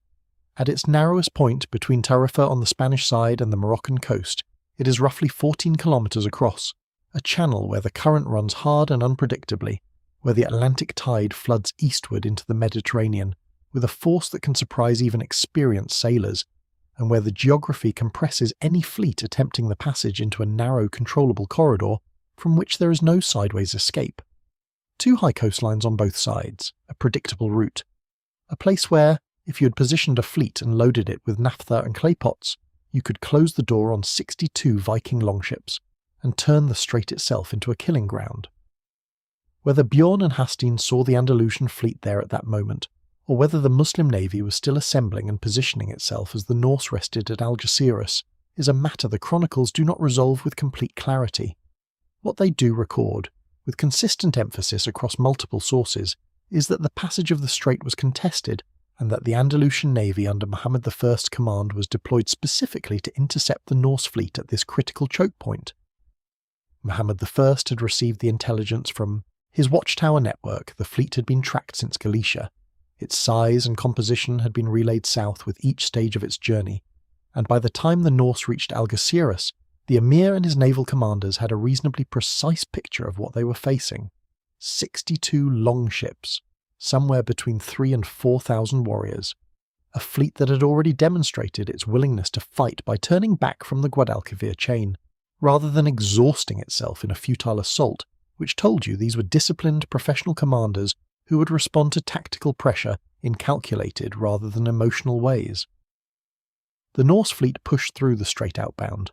At its narrowest point between Tarifa on the Spanish side and the Moroccan coast, it is roughly 14 kilometres across, a channel where the current runs hard and unpredictably, where the Atlantic tide floods eastward into the Mediterranean with a force that can surprise even experienced sailors, and where the geography compresses any fleet attempting the passage into a narrow, controllable corridor from which there is no sideways escape. Two high coastlines on both sides, a predictable route. A place where, if you had positioned a fleet and loaded it with naphtha and clay pots, you could close the door on 62 Viking longships and turn the strait itself into a killing ground. Whether Bjorn and Hastein saw the Andalusian fleet there at that moment, or whether the Muslim navy was still assembling and positioning itself as the Norse rested at Algeciras, is a matter the chronicles do not resolve with complete clarity. What they do record, with consistent emphasis across multiple sources, is that the passage of the strait was contested and that the Andalusian navy under Muhammad I's command was deployed specifically to intercept the Norse fleet at this critical choke point. Muhammad I had received the intelligence from his watchtower network. The fleet had been tracked since Galicia. Its size and composition had been relayed south with each stage of its journey, and by the time the Norse reached Algeciras, the Emir and his naval commanders had a reasonably precise picture of what they were facing. 62 longships, somewhere between 3,000 and 4,000 warriors. A fleet that had already demonstrated its willingness to fight by turning back from the Guadalquivir chain, rather than exhausting itself in a futile assault which told you these were disciplined professional commanders who would respond to tactical pressure in calculated rather than emotional ways. The Norse fleet pushed through the strait outbound.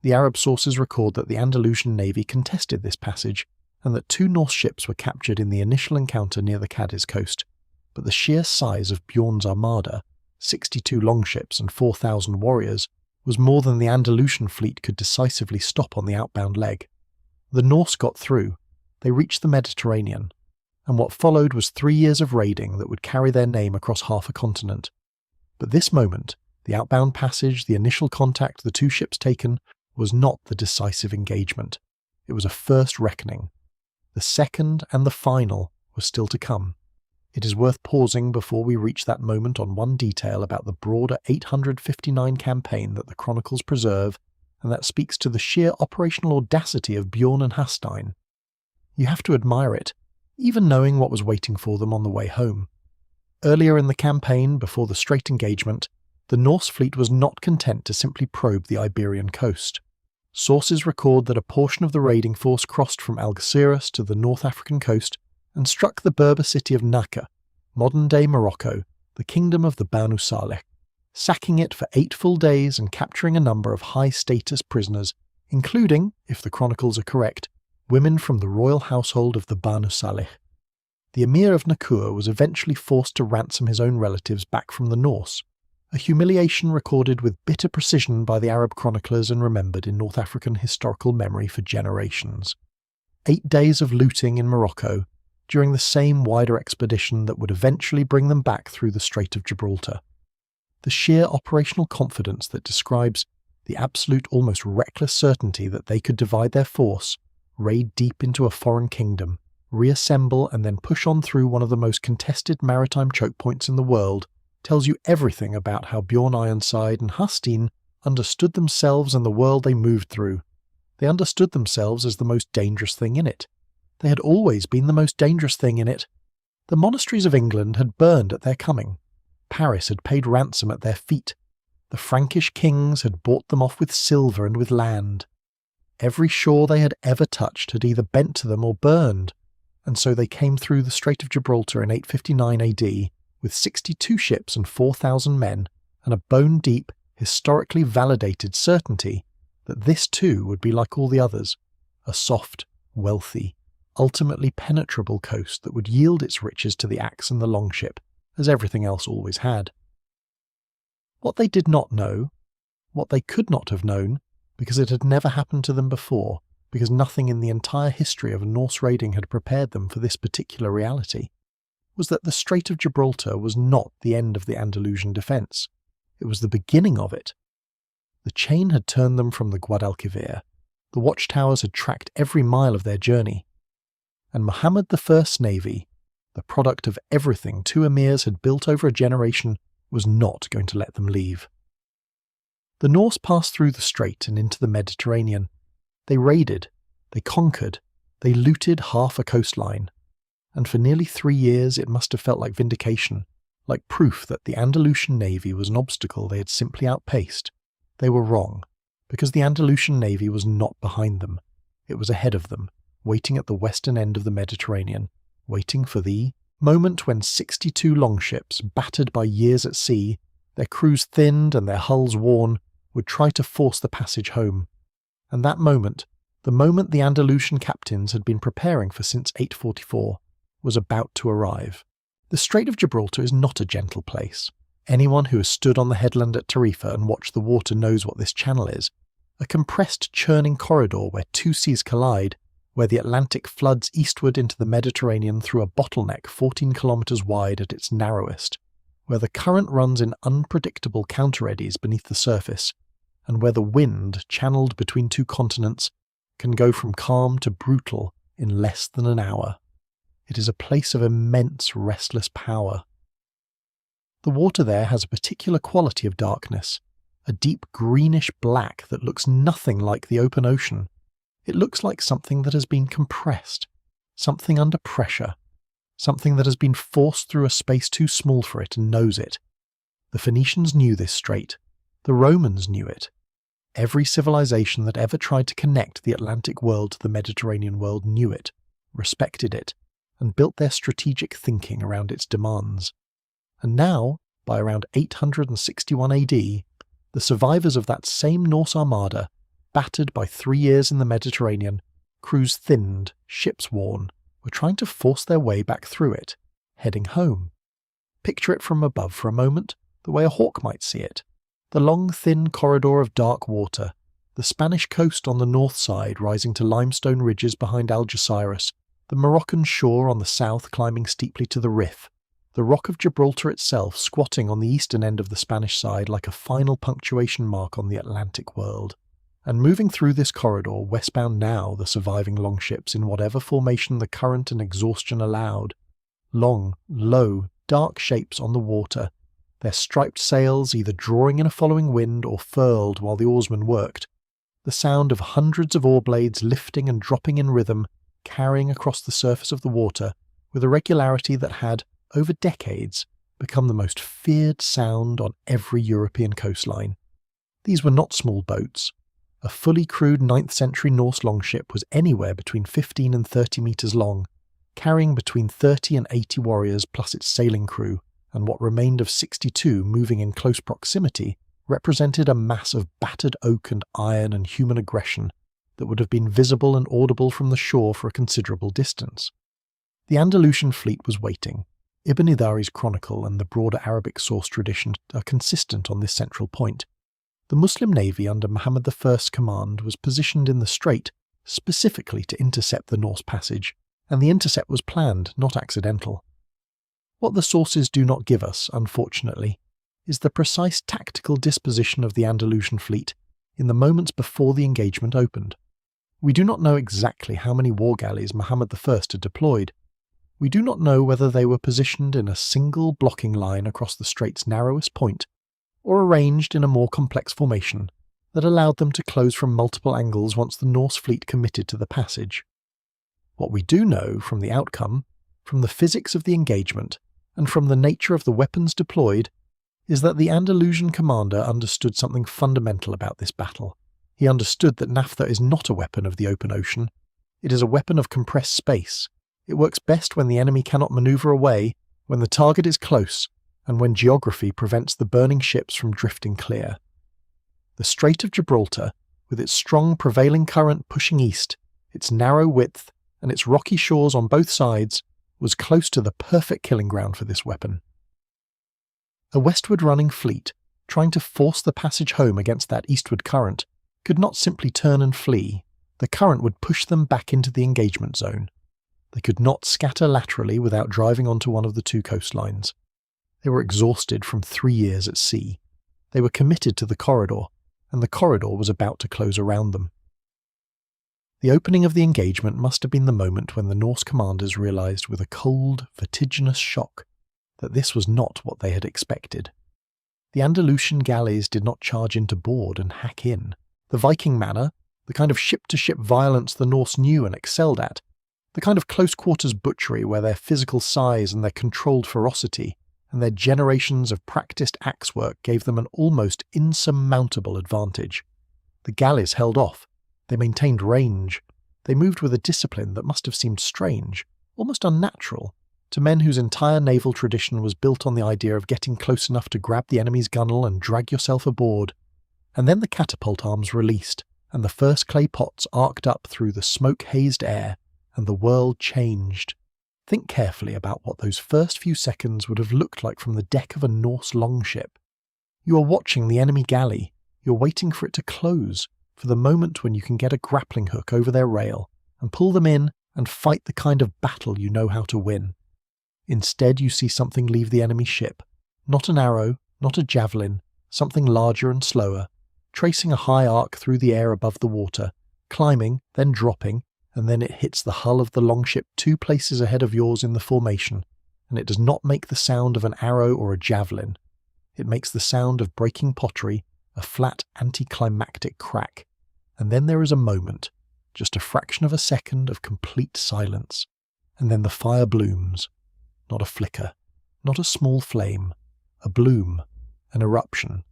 The Arab sources record that the Andalusian navy contested this passage and that 2 Norse ships were captured in the initial encounter near the Cadiz coast, but the sheer size of Bjorn's armada, 62 longships and 4,000 warriors, was more than the Andalusian fleet could decisively stop on the outbound leg. The Norse got through. They reached the Mediterranean, and what followed was 3 years of raiding that would carry their name across half a continent. But this moment, the outbound passage, the initial contact, the 2 ships taken, was not the decisive engagement. It was a first reckoning. The second and the final was still to come. It is worth pausing before we reach that moment on one detail about the broader 859 campaign that the chronicles preserve, and that speaks to the sheer operational audacity of Bjorn and Hastein. You have to admire it, even knowing what was waiting for them on the way home. Earlier in the campaign, before the Strait engagement, the Norse fleet was not content to simply probe the Iberian coast. Sources record that a portion of the raiding force crossed from Algeciras to the North African coast and struck the Berber city of Naka, modern-day Morocco, the kingdom of the Banu Saleh, sacking it for 8 full days and capturing a number of high-status prisoners, including, if the chronicles are correct, women from the royal household of the Banu Saleh. The Emir of Nakur was eventually forced to ransom his own relatives back from the Norse, a humiliation recorded with bitter precision by the Arab chroniclers and remembered in North African historical memory for generations. 8 days of looting in Morocco, during the same wider expedition that would eventually bring them back through the Strait of Gibraltar. The sheer operational confidence that describes the absolute, almost reckless certainty that they could divide their force, raid deep into a foreign kingdom, reassemble and then push on through one of the most contested maritime choke points in the world, tells you everything about how Bjorn Ironside and Hastein understood themselves and the world they moved through. They understood themselves as the most dangerous thing in it. They had always been the most dangerous thing in it. The monasteries of England had burned at their coming. Paris had paid ransom at their feet. The Frankish kings had bought them off with silver and with land. Every shore they had ever touched had either bent to them or burned, and so they came through the Strait of Gibraltar in 859 AD with 62 ships and 4,000 men, and a bone-deep, historically validated certainty that this too would be like all the others, a soft, wealthy, ultimately penetrable coast that would yield its riches to the axe and the longship, as everything else always had. What they did not know, what they could not have known, because it had never happened to them before, because nothing in the entire history of Norse raiding had prepared them for this particular reality, was that the Strait of Gibraltar was not the end of the Andalusian defence. It was the beginning of it. The chain had turned them from the Guadalquivir. The watchtowers had tracked every mile of their journey. And Muhammad I's navy, the product of everything 2 emirs had built over a generation, was not going to let them leave. The Norse passed through the strait and into the Mediterranean. They raided, they conquered, they looted half a coastline. And for nearly 3 years it must have felt like vindication, like proof that the Andalusian navy was an obstacle they had simply outpaced. They were wrong, because the Andalusian navy was not behind them. It was ahead of them, waiting at the western end of the Mediterranean, waiting for the moment when 62 longships, battered by years at sea, their crews thinned and their hulls worn, would try to force the passage home. And that moment, the moment the Andalusian captains had been preparing for since 844, was about to arrive. The Strait of Gibraltar is not a gentle place. Anyone who has stood on the headland at Tarifa and watched the water knows what this channel is. A compressed, churning corridor where 2 seas collide, where the Atlantic floods eastward into the Mediterranean through a bottleneck 14 kilometres wide at its narrowest, where the current runs in unpredictable counter-eddies beneath the surface, and where the wind, channeled between 2 continents, can go from calm to brutal in less than an hour. It is a place of immense restless power. The water there has a particular quality of darkness, a deep greenish black that looks nothing like the open ocean. It looks like something that has been compressed, something under pressure, something that has been forced through a space too small for it and knows it. The Phoenicians knew this strait. The Romans knew it. Every civilization that ever tried to connect the Atlantic world to the Mediterranean world knew it, respected it, and built their strategic thinking around its demands. And now, by around 861 AD, the survivors of that same Norse armada, battered by 3 years in the Mediterranean, crews thinned, ships worn, were trying to force their way back through it, heading home. Picture it from above for a moment, the way a hawk might see it. The long, thin corridor of dark water, the Spanish coast on the north side rising to limestone ridges behind Algeciras, the Moroccan shore on the south climbing steeply to the Rif, the Rock of Gibraltar itself squatting on the eastern end of the Spanish side like a final punctuation mark on the Atlantic world. And moving through this corridor, westbound now, the surviving longships in whatever formation the current and exhaustion allowed. Long, low, dark shapes on the water, their striped sails either drawing in a following wind or furled while the oarsmen worked. The sound of hundreds of oar blades lifting and dropping in rhythm, carrying across the surface of the water with a regularity that had, over decades, become the most feared sound on every European coastline. These were not small boats. A fully crewed 9th century Norse longship was anywhere between 15 and 30 metres long, carrying between 30 and 80 warriors plus its sailing crew, and what remained of 62 moving in close proximity represented a mass of battered oak and iron and human aggression that would have been visible and audible from the shore for a considerable distance. The Andalusian fleet was waiting. Ibn Idari's chronicle and the broader Arabic source tradition are consistent on this central point. The Muslim navy under Muhammad I's command was positioned in the strait specifically to intercept the Norse passage, and the intercept was planned, not accidental. What the sources do not give us, unfortunately, is the precise tactical disposition of the Andalusian fleet in the moments before the engagement opened. We do not know exactly how many war galleys Muhammad I had deployed. We do not know whether they were positioned in a single blocking line across the strait's narrowest point, or arranged in a more complex formation that allowed them to close from multiple angles once the Norse fleet committed to the passage. What we do know from the outcome, from the physics of the engagement, and from the nature of the weapons deployed, is that the Andalusian commander understood something fundamental about this battle. He understood that naphtha is not a weapon of the open ocean. It is a weapon of compressed space. It works best when the enemy cannot maneuver away, when the target is close, and when geography prevents the burning ships from drifting clear. The Strait of Gibraltar, with its strong prevailing current pushing east, its narrow width, and its rocky shores on both sides, was close to the perfect killing ground for this weapon. A westward-running fleet, trying to force the passage home against that eastward current, could not simply turn and flee. The current would push them back into the engagement zone. They could not scatter laterally without driving onto one of the two coastlines. They were exhausted from 3 years at sea. They were committed to the corridor, and the corridor was about to close around them. The opening of the engagement must have been the moment when the Norse commanders realised with a cold, vertiginous shock that this was not what they had expected. The Andalusian galleys did not charge into board and hack in. The Viking manner, the kind of ship-to-ship violence the Norse knew and excelled at, the kind of close-quarters butchery where their physical size and their controlled ferocity and their generations of practiced axework gave them an almost insurmountable advantage. The galleys held off. They maintained range. They moved with a discipline that must have seemed strange, almost unnatural, to men whose entire naval tradition was built on the idea of getting close enough to grab the enemy's gunwale and drag yourself aboard. And then the catapult arms released, and the first clay pots arced up through the smoke-hazed air, and the world changed. Think carefully about what those first few seconds would have looked like from the deck of a Norse longship. You are watching the enemy galley. You're waiting for it to close, for the moment when you can get a grappling hook over their rail and pull them in and fight the kind of battle you know how to win. Instead, you see something leave the enemy ship. Not an arrow, not a javelin, something larger and slower, tracing a high arc through the air above the water, climbing, then dropping, and then it hits the hull of the longship 2 places ahead of yours in the formation, and it does not make the sound of an arrow or a javelin. It makes the sound of breaking pottery, a flat anticlimactic crack, and then there is a moment, just a fraction of a second of complete silence, and then the fire blooms. Not a flicker, not a small flame, a bloom, an eruption.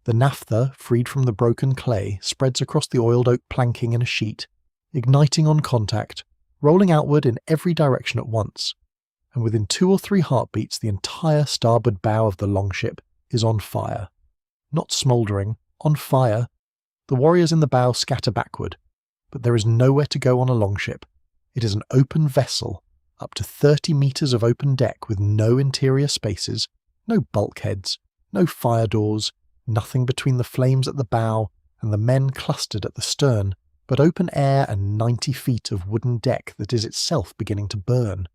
The naphtha, freed from the broken clay, spreads across the oiled oak planking in a sheet, igniting on contact, rolling outward in every direction at once, and within 2 or 3 heartbeats the entire starboard bow of the longship is on fire. Not smouldering, on fire. The warriors in the bow scatter backward, but there is nowhere to go on a longship. It is an open vessel, up to 30 metres of open deck with no interior spaces, no bulkheads, no fire doors, nothing between the flames at the bow and the men clustered at the stern, but open air and 90 feet of wooden deck that is itself beginning to burn.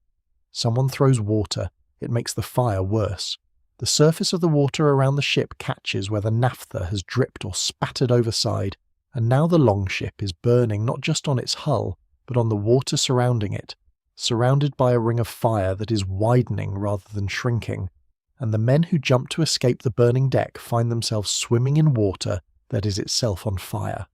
Someone throws water, it makes the fire worse. The surface of the water around the ship catches where the naphtha has dripped or spattered overside, and now the longship is burning not just on its hull, but on the water surrounding it, surrounded by a ring of fire that is widening rather than shrinking, and the men who jump to escape the burning deck find themselves swimming in water that is itself on fire.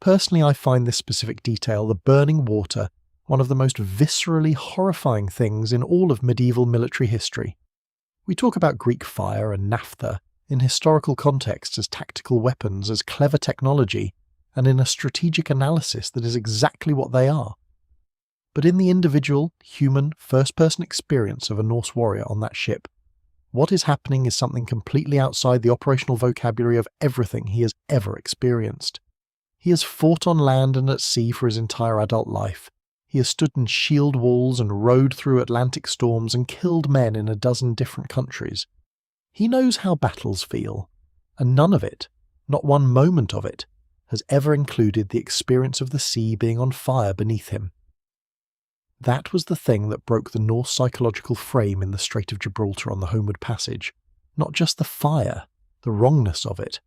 Personally, I find this specific detail, the burning water, one of the most viscerally horrifying things in all of medieval military history. We talk about Greek fire and naphtha in historical contexts as tactical weapons, as clever technology, and in a strategic analysis that is exactly what they are. But in the individual, human, first-person experience of a Norse warrior on that ship, what is happening is something completely outside the operational vocabulary of everything he has ever experienced. He has fought on land and at sea for his entire adult life. He has stood in shield walls and rowed through Atlantic storms and killed men in a dozen different countries. He knows how battles feel, and none of it, not one moment of it, has ever included the experience of the sea being on fire beneath him. That was the thing that broke the Norse psychological frame in the Strait of Gibraltar on the homeward passage. Not just the fire, the wrongness of it,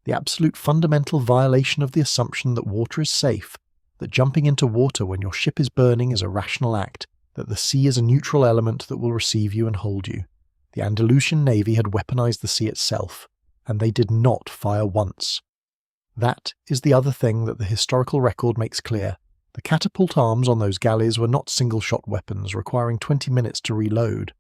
the absolute fundamental violation of the assumption that water is safe, that jumping into water when your ship is burning is a rational act, that the sea is a neutral element that will receive you and hold you. The Andalusian navy had weaponized the sea itself, and they did not fire once. That is the other thing that the historical record makes clear. The catapult arms on those galleys were not single-shot weapons requiring 20 minutes to reload.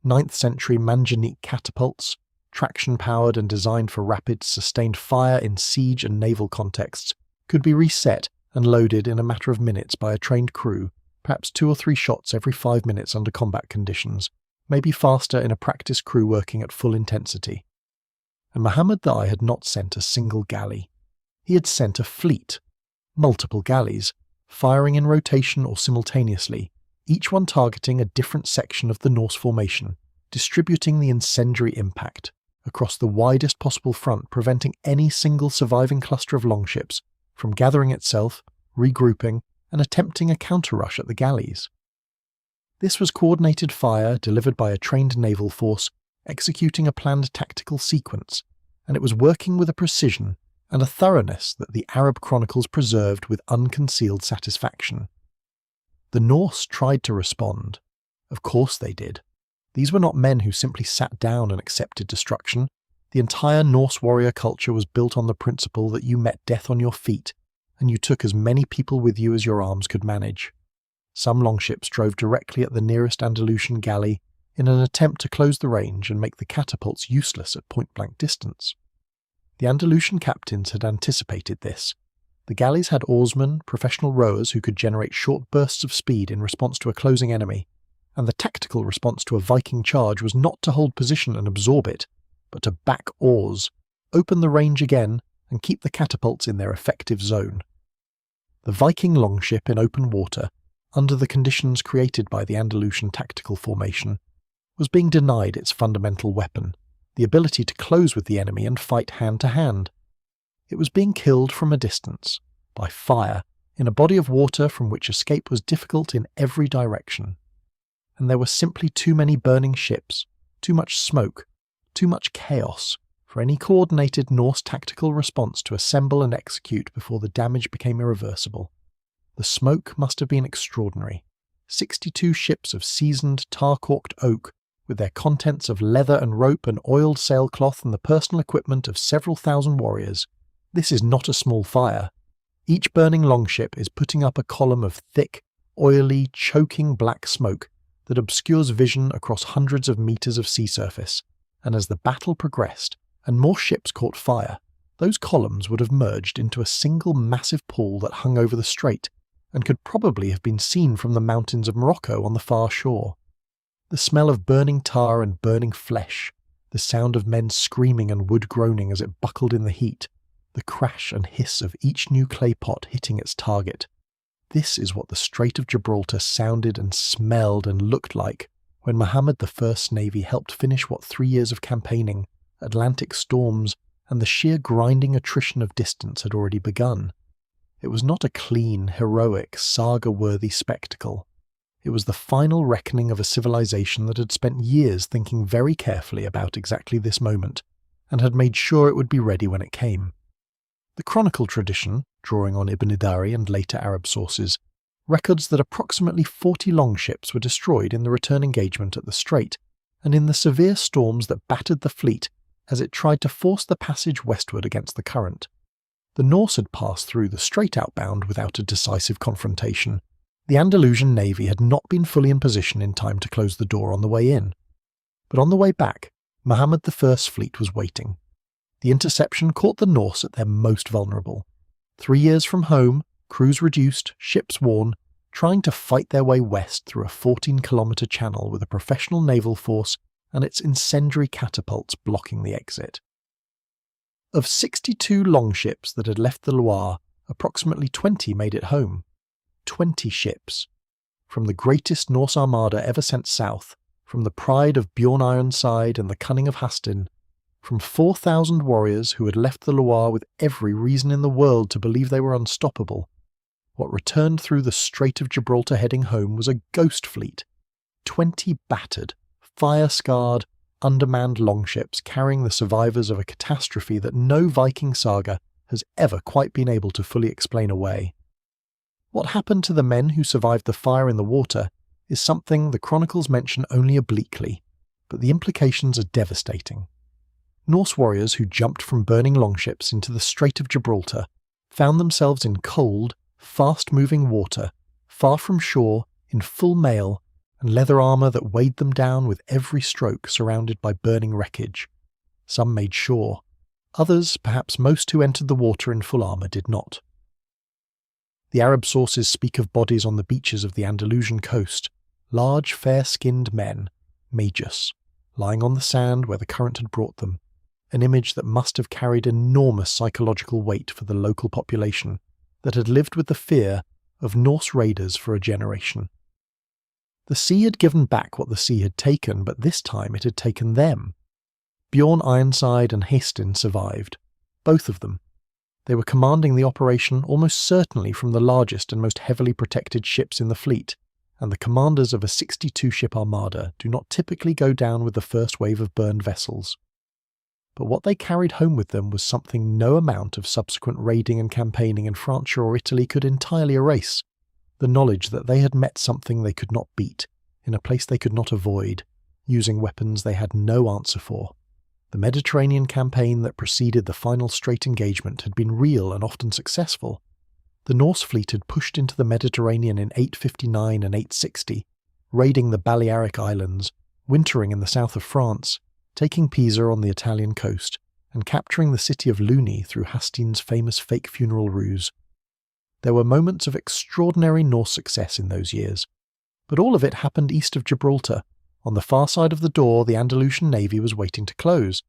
9th century manganique catapults, traction-powered and designed for rapid, sustained fire in siege and naval contexts, could be reset and loaded in a matter of minutes by a trained crew, perhaps 2 or 3 shots every 5 minutes under combat conditions, maybe faster in a practice crew working at full intensity. And Muhammad I had not sent a single galley. He had sent a fleet, multiple galleys, firing in rotation or simultaneously, each one targeting a different section of the Norse formation, distributing the incendiary impact across the widest possible front, preventing any single surviving cluster of longships from gathering itself, regrouping, and attempting a counter-rush at the galleys. This was coordinated fire delivered by a trained naval force, executing a planned tactical sequence, and it was working with a precision and a thoroughness that the Arab chronicles preserved with unconcealed satisfaction. The Norse tried to respond. Of course they did. These were not men who simply sat down and accepted destruction. The entire Norse warrior culture was built on the principle that you met death on your feet, and you took as many people with you as your arms could manage. Some longships drove directly at the nearest Andalusian galley in an attempt to close the range and make the catapults useless at point-blank distance. The Andalusian captains had anticipated this. The galleys had oarsmen, professional rowers who could generate short bursts of speed in response to a closing enemy, and the tactical response to a Viking charge was not to hold position and absorb it, but to back oars, open the range again, and keep the catapults in their effective zone. The Viking longship in open water, under the conditions created by the Andalusian tactical formation, was being denied its fundamental weapon, the ability to close with the enemy and fight hand-to-hand. It was being killed from a distance, by fire, in a body of water from which escape was difficult in every direction. And there were simply too many burning ships, too much smoke, too much chaos, for any coordinated Norse tactical response to assemble and execute before the damage became irreversible. The smoke must have been extraordinary. 62 ships of seasoned, tar-corked oak, with their contents of leather and rope and oiled sailcloth and the personal equipment of several thousand warriors. This is not a small fire. Each burning longship is putting up a column of thick, oily, choking black smoke that obscures vision across hundreds of meters of sea surface, and as the battle progressed, and more ships caught fire, those columns would have merged into a single massive pool that hung over the strait, and could probably have been seen from the mountains of Morocco on the far shore. The smell of burning tar and burning flesh, the sound of men screaming and wood groaning as it buckled in the heat, the crash and hiss of each new clay pot hitting its target. This is what the Strait of Gibraltar sounded and smelled and looked like when Muhammad I's navy helped finish what 3 years of campaigning, Atlantic storms, and the sheer grinding attrition of distance had already begun. It was not a clean, heroic, saga-worthy spectacle. It was the final reckoning of a civilization that had spent years thinking very carefully about exactly this moment, and had made sure it would be ready when it came. The chronicle tradition, drawing on Ibn Idari and later Arab sources, records that approximately 40 longships were destroyed in the return engagement at the strait, and in the severe storms that battered the fleet as it tried to force the passage westward against the current. The Norse had passed through the strait outbound without a decisive confrontation. The Andalusian navy had not been fully in position in time to close the door on the way in. But on the way back, Muhammad I's fleet was waiting. The interception caught the Norse at their most vulnerable. 3 years from home, crews reduced, ships worn, trying to fight their way west through a 14-kilometre channel with a professional naval force and its incendiary catapults blocking the exit. Of 62 longships that had left the Loire, approximately 20 made it home. 20 ships. From the greatest Norse armada ever sent south, from the pride of Bjorn Ironside and the cunning of Hastein, from 4,000 warriors who had left the Loire with every reason in the world to believe they were unstoppable. What returned through the Strait of Gibraltar heading home was a ghost fleet. 20 battered, fire-scarred, undermanned longships carrying the survivors of a catastrophe that no Viking saga has ever quite been able to fully explain away. What happened to the men who survived the fire in the water is something the chronicles mention only obliquely, but the implications are devastating. Norse warriors who jumped from burning longships into the Strait of Gibraltar found themselves in cold, fast-moving water, far from shore, in full mail, and leather armour that weighed them down with every stroke, surrounded by burning wreckage. Some made shore. Others, perhaps most who entered the water in full armour, did not. The Arab sources speak of bodies on the beaches of the Andalusian coast, large fair-skinned men, magus, lying on the sand where the current had brought them, an image that must have carried enormous psychological weight for the local population that had lived with the fear of Norse raiders for a generation. The sea had given back what the sea had taken, but this time it had taken them. Bjorn Ironside and Hastein survived, both of them. They were commanding the operation almost certainly from the largest and most heavily protected ships in the fleet, and the commanders of a 62-ship armada do not typically go down with the first wave of burned vessels. But what they carried home with them was something no amount of subsequent raiding and campaigning in France or Italy could entirely erase: the knowledge that they had met something they could not beat, in a place they could not avoid, using weapons they had no answer for. The Mediterranean campaign that preceded the final strait engagement had been real and often successful. The Norse fleet had pushed into the Mediterranean in 859 and 860, raiding the Balearic Islands, wintering in the south of France, taking Pisa on the Italian coast, and capturing the city of Luni through Hastein's famous fake funeral ruse. There were moments of extraordinary Norse success in those years, but all of it happened east of Gibraltar. On the far side of the door, the Andalusian navy was waiting to close,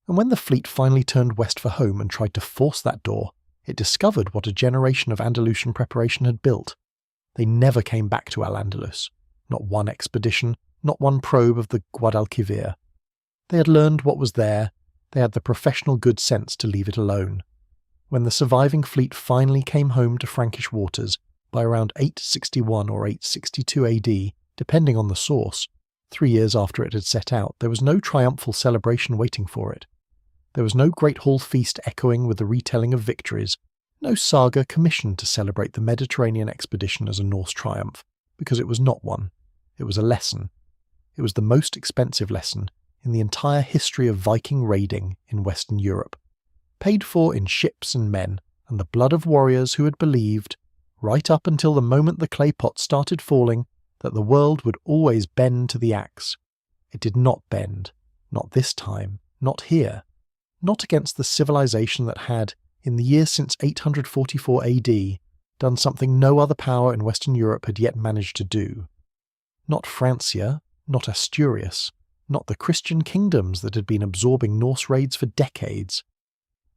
and when the fleet finally turned west for home and tried to force that door, it discovered what a generation of Andalusian preparation had built. They never came back to Al-Andalus. Not one expedition, not one probe of the Guadalquivir. They had learned what was there. They had the professional good sense to leave it alone. When the surviving fleet finally came home to Frankish waters, by around 861 or 862 AD, depending on the source, 3 years after it had set out, there was no triumphal celebration waiting for it. There was no great hall feast echoing with the retelling of victories, no saga commissioned to celebrate the Mediterranean expedition as a Norse triumph, because it was not one. It was a lesson. It was the most expensive lesson in the entire history of Viking raiding in Western Europe, paid for in ships and men, and the blood of warriors who had believed, right up until the moment the clay pot started falling, that the world would always bend to the axe. It did not bend. Not this time. Not here. not against the civilization that had, in the years since 844 AD, done something no other power in Western Europe had yet managed to do. Not Francia, not Asturias, not the Christian kingdoms that had been absorbing Norse raids for decades.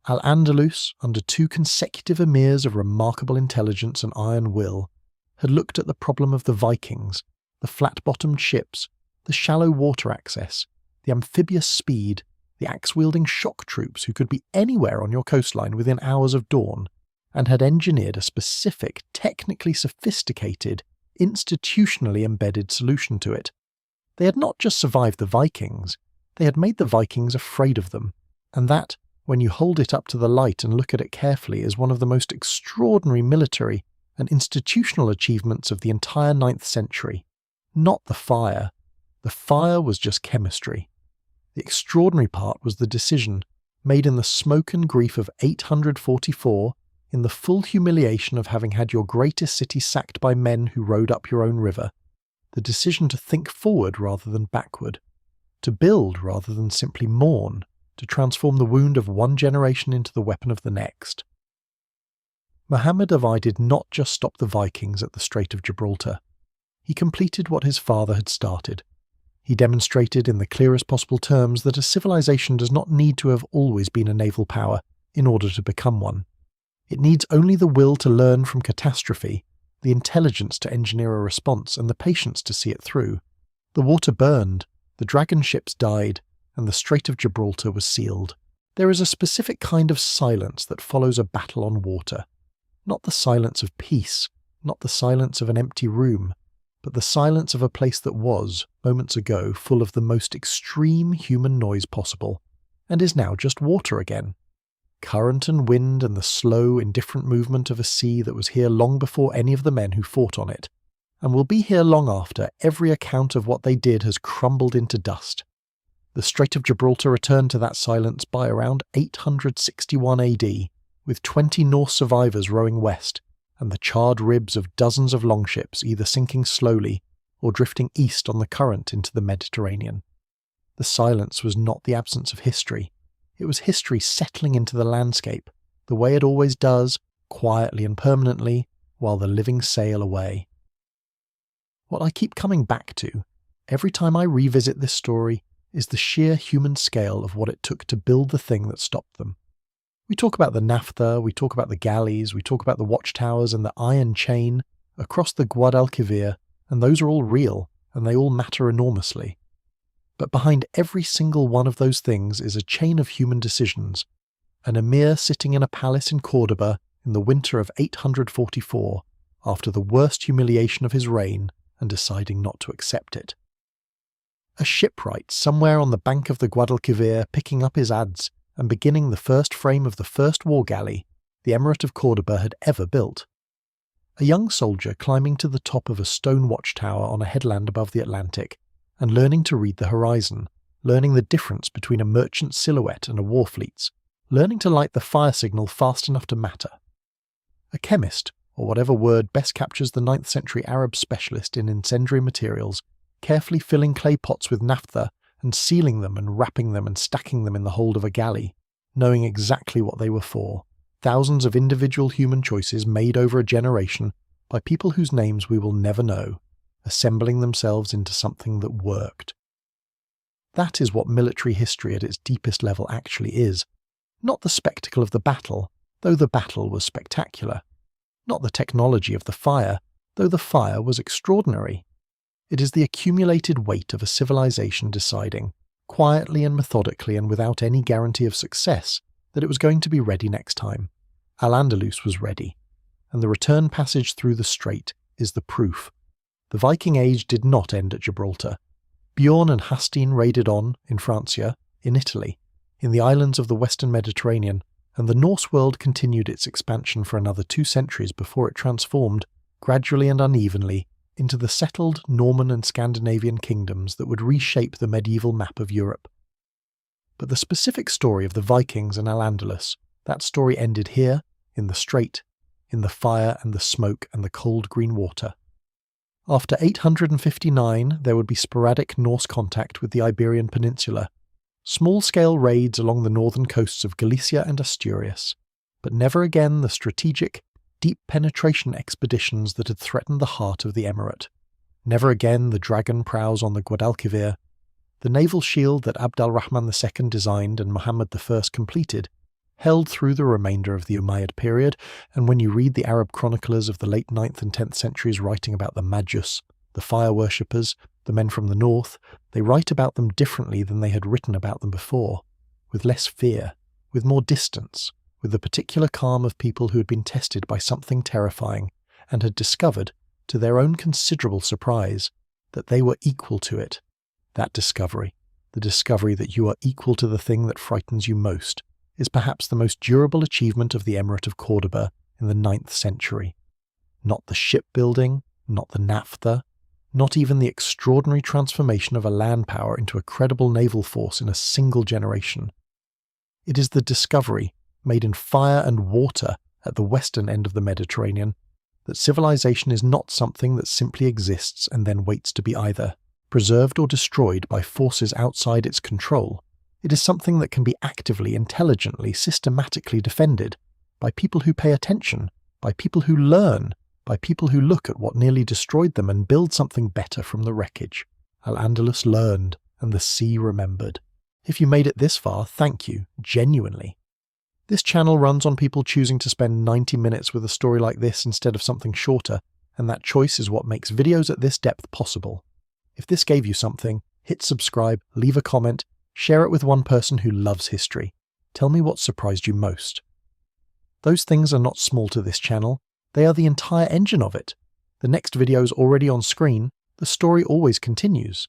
Al-Andalus, under 2 consecutive emirs of remarkable intelligence and iron will, had looked at the problem of the Vikings, the flat-bottomed ships, the shallow water access, the amphibious speed, the axe-wielding shock troops who could be anywhere on your coastline within hours of dawn, and had engineered a specific, technically sophisticated, institutionally embedded solution to it. They had not just survived the Vikings, they had made the Vikings afraid of them, and that, when you hold it up to the light and look at it carefully, is one of the most extraordinary military and institutional achievements of the entire 9th century. Not the fire. The fire was just chemistry. The extraordinary part was the decision, made in the smoke and grief of 844, in the full humiliation of having had your greatest city sacked by men who rode up your own river, the decision to think forward rather than backward, to build rather than simply mourn, to transform the wound of one generation into the weapon of the next. Muhammad I did not just stop the Vikings at the Strait of Gibraltar. He completed what his father had started. He demonstrated in the clearest possible terms that a civilization does not need to have always been a naval power in order to become one. It needs only the will to learn from catastrophe, the intelligence to engineer a response, and the patience to see it through. The water burned, the dragon ships died, and the Strait of Gibraltar was sealed. There is a specific kind of silence that follows a battle on water. Not the silence of peace, not the silence of an empty room, but the silence of a place that was, moments ago, full of the most extreme human noise possible, and is now just water again. Current and wind and the slow, indifferent movement of a sea that was here long before any of the men who fought on it, and will be here long after every account of what they did has crumbled into dust. The Strait of Gibraltar returned to that silence by around 861 AD, with 20 Norse survivors rowing west, and the charred ribs of dozens of longships either sinking slowly or drifting east on the current into the Mediterranean. The silence was not the absence of history. It was history settling into the landscape, the way it always does, quietly and permanently, while the living sail away. What I keep coming back to, every time I revisit this story, is the sheer human scale of what it took to build the thing that stopped them. We talk about the Naphtha, we talk about the galleys, we talk about the watchtowers and the iron chain across the Guadalquivir, and those are all real, and they all matter enormously. But behind every single one of those things is a chain of human decisions. An emir sitting in a palace in Cordoba in the winter of 844, after the worst humiliation of his reign, and deciding not to accept it. A shipwright somewhere on the bank of the Guadalquivir picking up his adze and beginning the first frame of the first war galley the Emirate of Cordoba had ever built. A young soldier climbing to the top of a stone watchtower on a headland above the Atlantic and learning to read the horizon, learning the difference between a merchant silhouette and a war fleet's, learning to light the fire signal fast enough to matter. A chemist, or whatever word best captures the 9th century Arab specialist in incendiary materials, carefully filling clay pots with naphtha and sealing them and wrapping them and stacking them in the hold of a galley, knowing exactly what they were for. Thousands of individual human choices made over a generation by people whose names we will never know, assembling themselves into something that worked. That is what military history at its deepest level actually is. Not the spectacle of the battle, though the battle was spectacular. Not the technology of the fire, though the fire was extraordinary. It is the accumulated weight of a civilization deciding, quietly and methodically and without any guarantee of success, that it was going to be ready next time. Al-Andalus was ready, and the return passage through the strait is the proof. The Viking Age did not end at Gibraltar. Bjorn and Hastein raided on, in Francia, in Italy, in the islands of the western Mediterranean, and the Norse world continued its expansion for another 2 centuries before it transformed, gradually and unevenly, into the settled Norman and Scandinavian kingdoms that would reshape the medieval map of Europe. But the specific story of the Vikings and Al-Andalus, that story ended here, in the strait, in the fire and the smoke and the cold green water. After 859, there would be sporadic Norse contact with the Iberian Peninsula, Small-scale raids along the northern coasts of Galicia and Asturias, but never again the strategic, deep penetration expeditions that had threatened the heart of the Emirate. Never again the dragon prows on the Guadalquivir. The naval shield that Abd al-Rahman II designed and Muhammad I completed held through the remainder of the Umayyad period, and when you read the Arab chroniclers of the late 9th and 10th centuries writing about the Majus, the fire worshippers, the men from the north, they write about them differently than they had written about them before, with less fear, with more distance, with the particular calm of people who had been tested by something terrifying and had discovered, to their own considerable surprise, that they were equal to it. That discovery, the discovery that you are equal to the thing that frightens you most, is perhaps the most durable achievement of the Emirate of Cordoba in the 9th century. Not the shipbuilding, not the Naphtha, not even the extraordinary transformation of a land power into a credible naval force in a single generation. It is the discovery, made in fire and water at the western end of the Mediterranean, that civilization is not something that simply exists and then waits to be either preserved or destroyed by forces outside its control. It is something that can be actively, intelligently, systematically defended by people who pay attention, by people who learn, by people who look at what nearly destroyed them and build something better from the wreckage. Al-Andalus learned, and the sea remembered. If you made it this far, thank you, genuinely. This channel runs on people choosing to spend 90 minutes with a story like this instead of something shorter, and that choice is what makes videos at this depth possible. If this gave you something, hit subscribe, leave a comment, share it with one person who loves history. Tell me what surprised you most. Those things are not small to this channel. They are the entire engine of it. The next video is already on screen. The story always continues.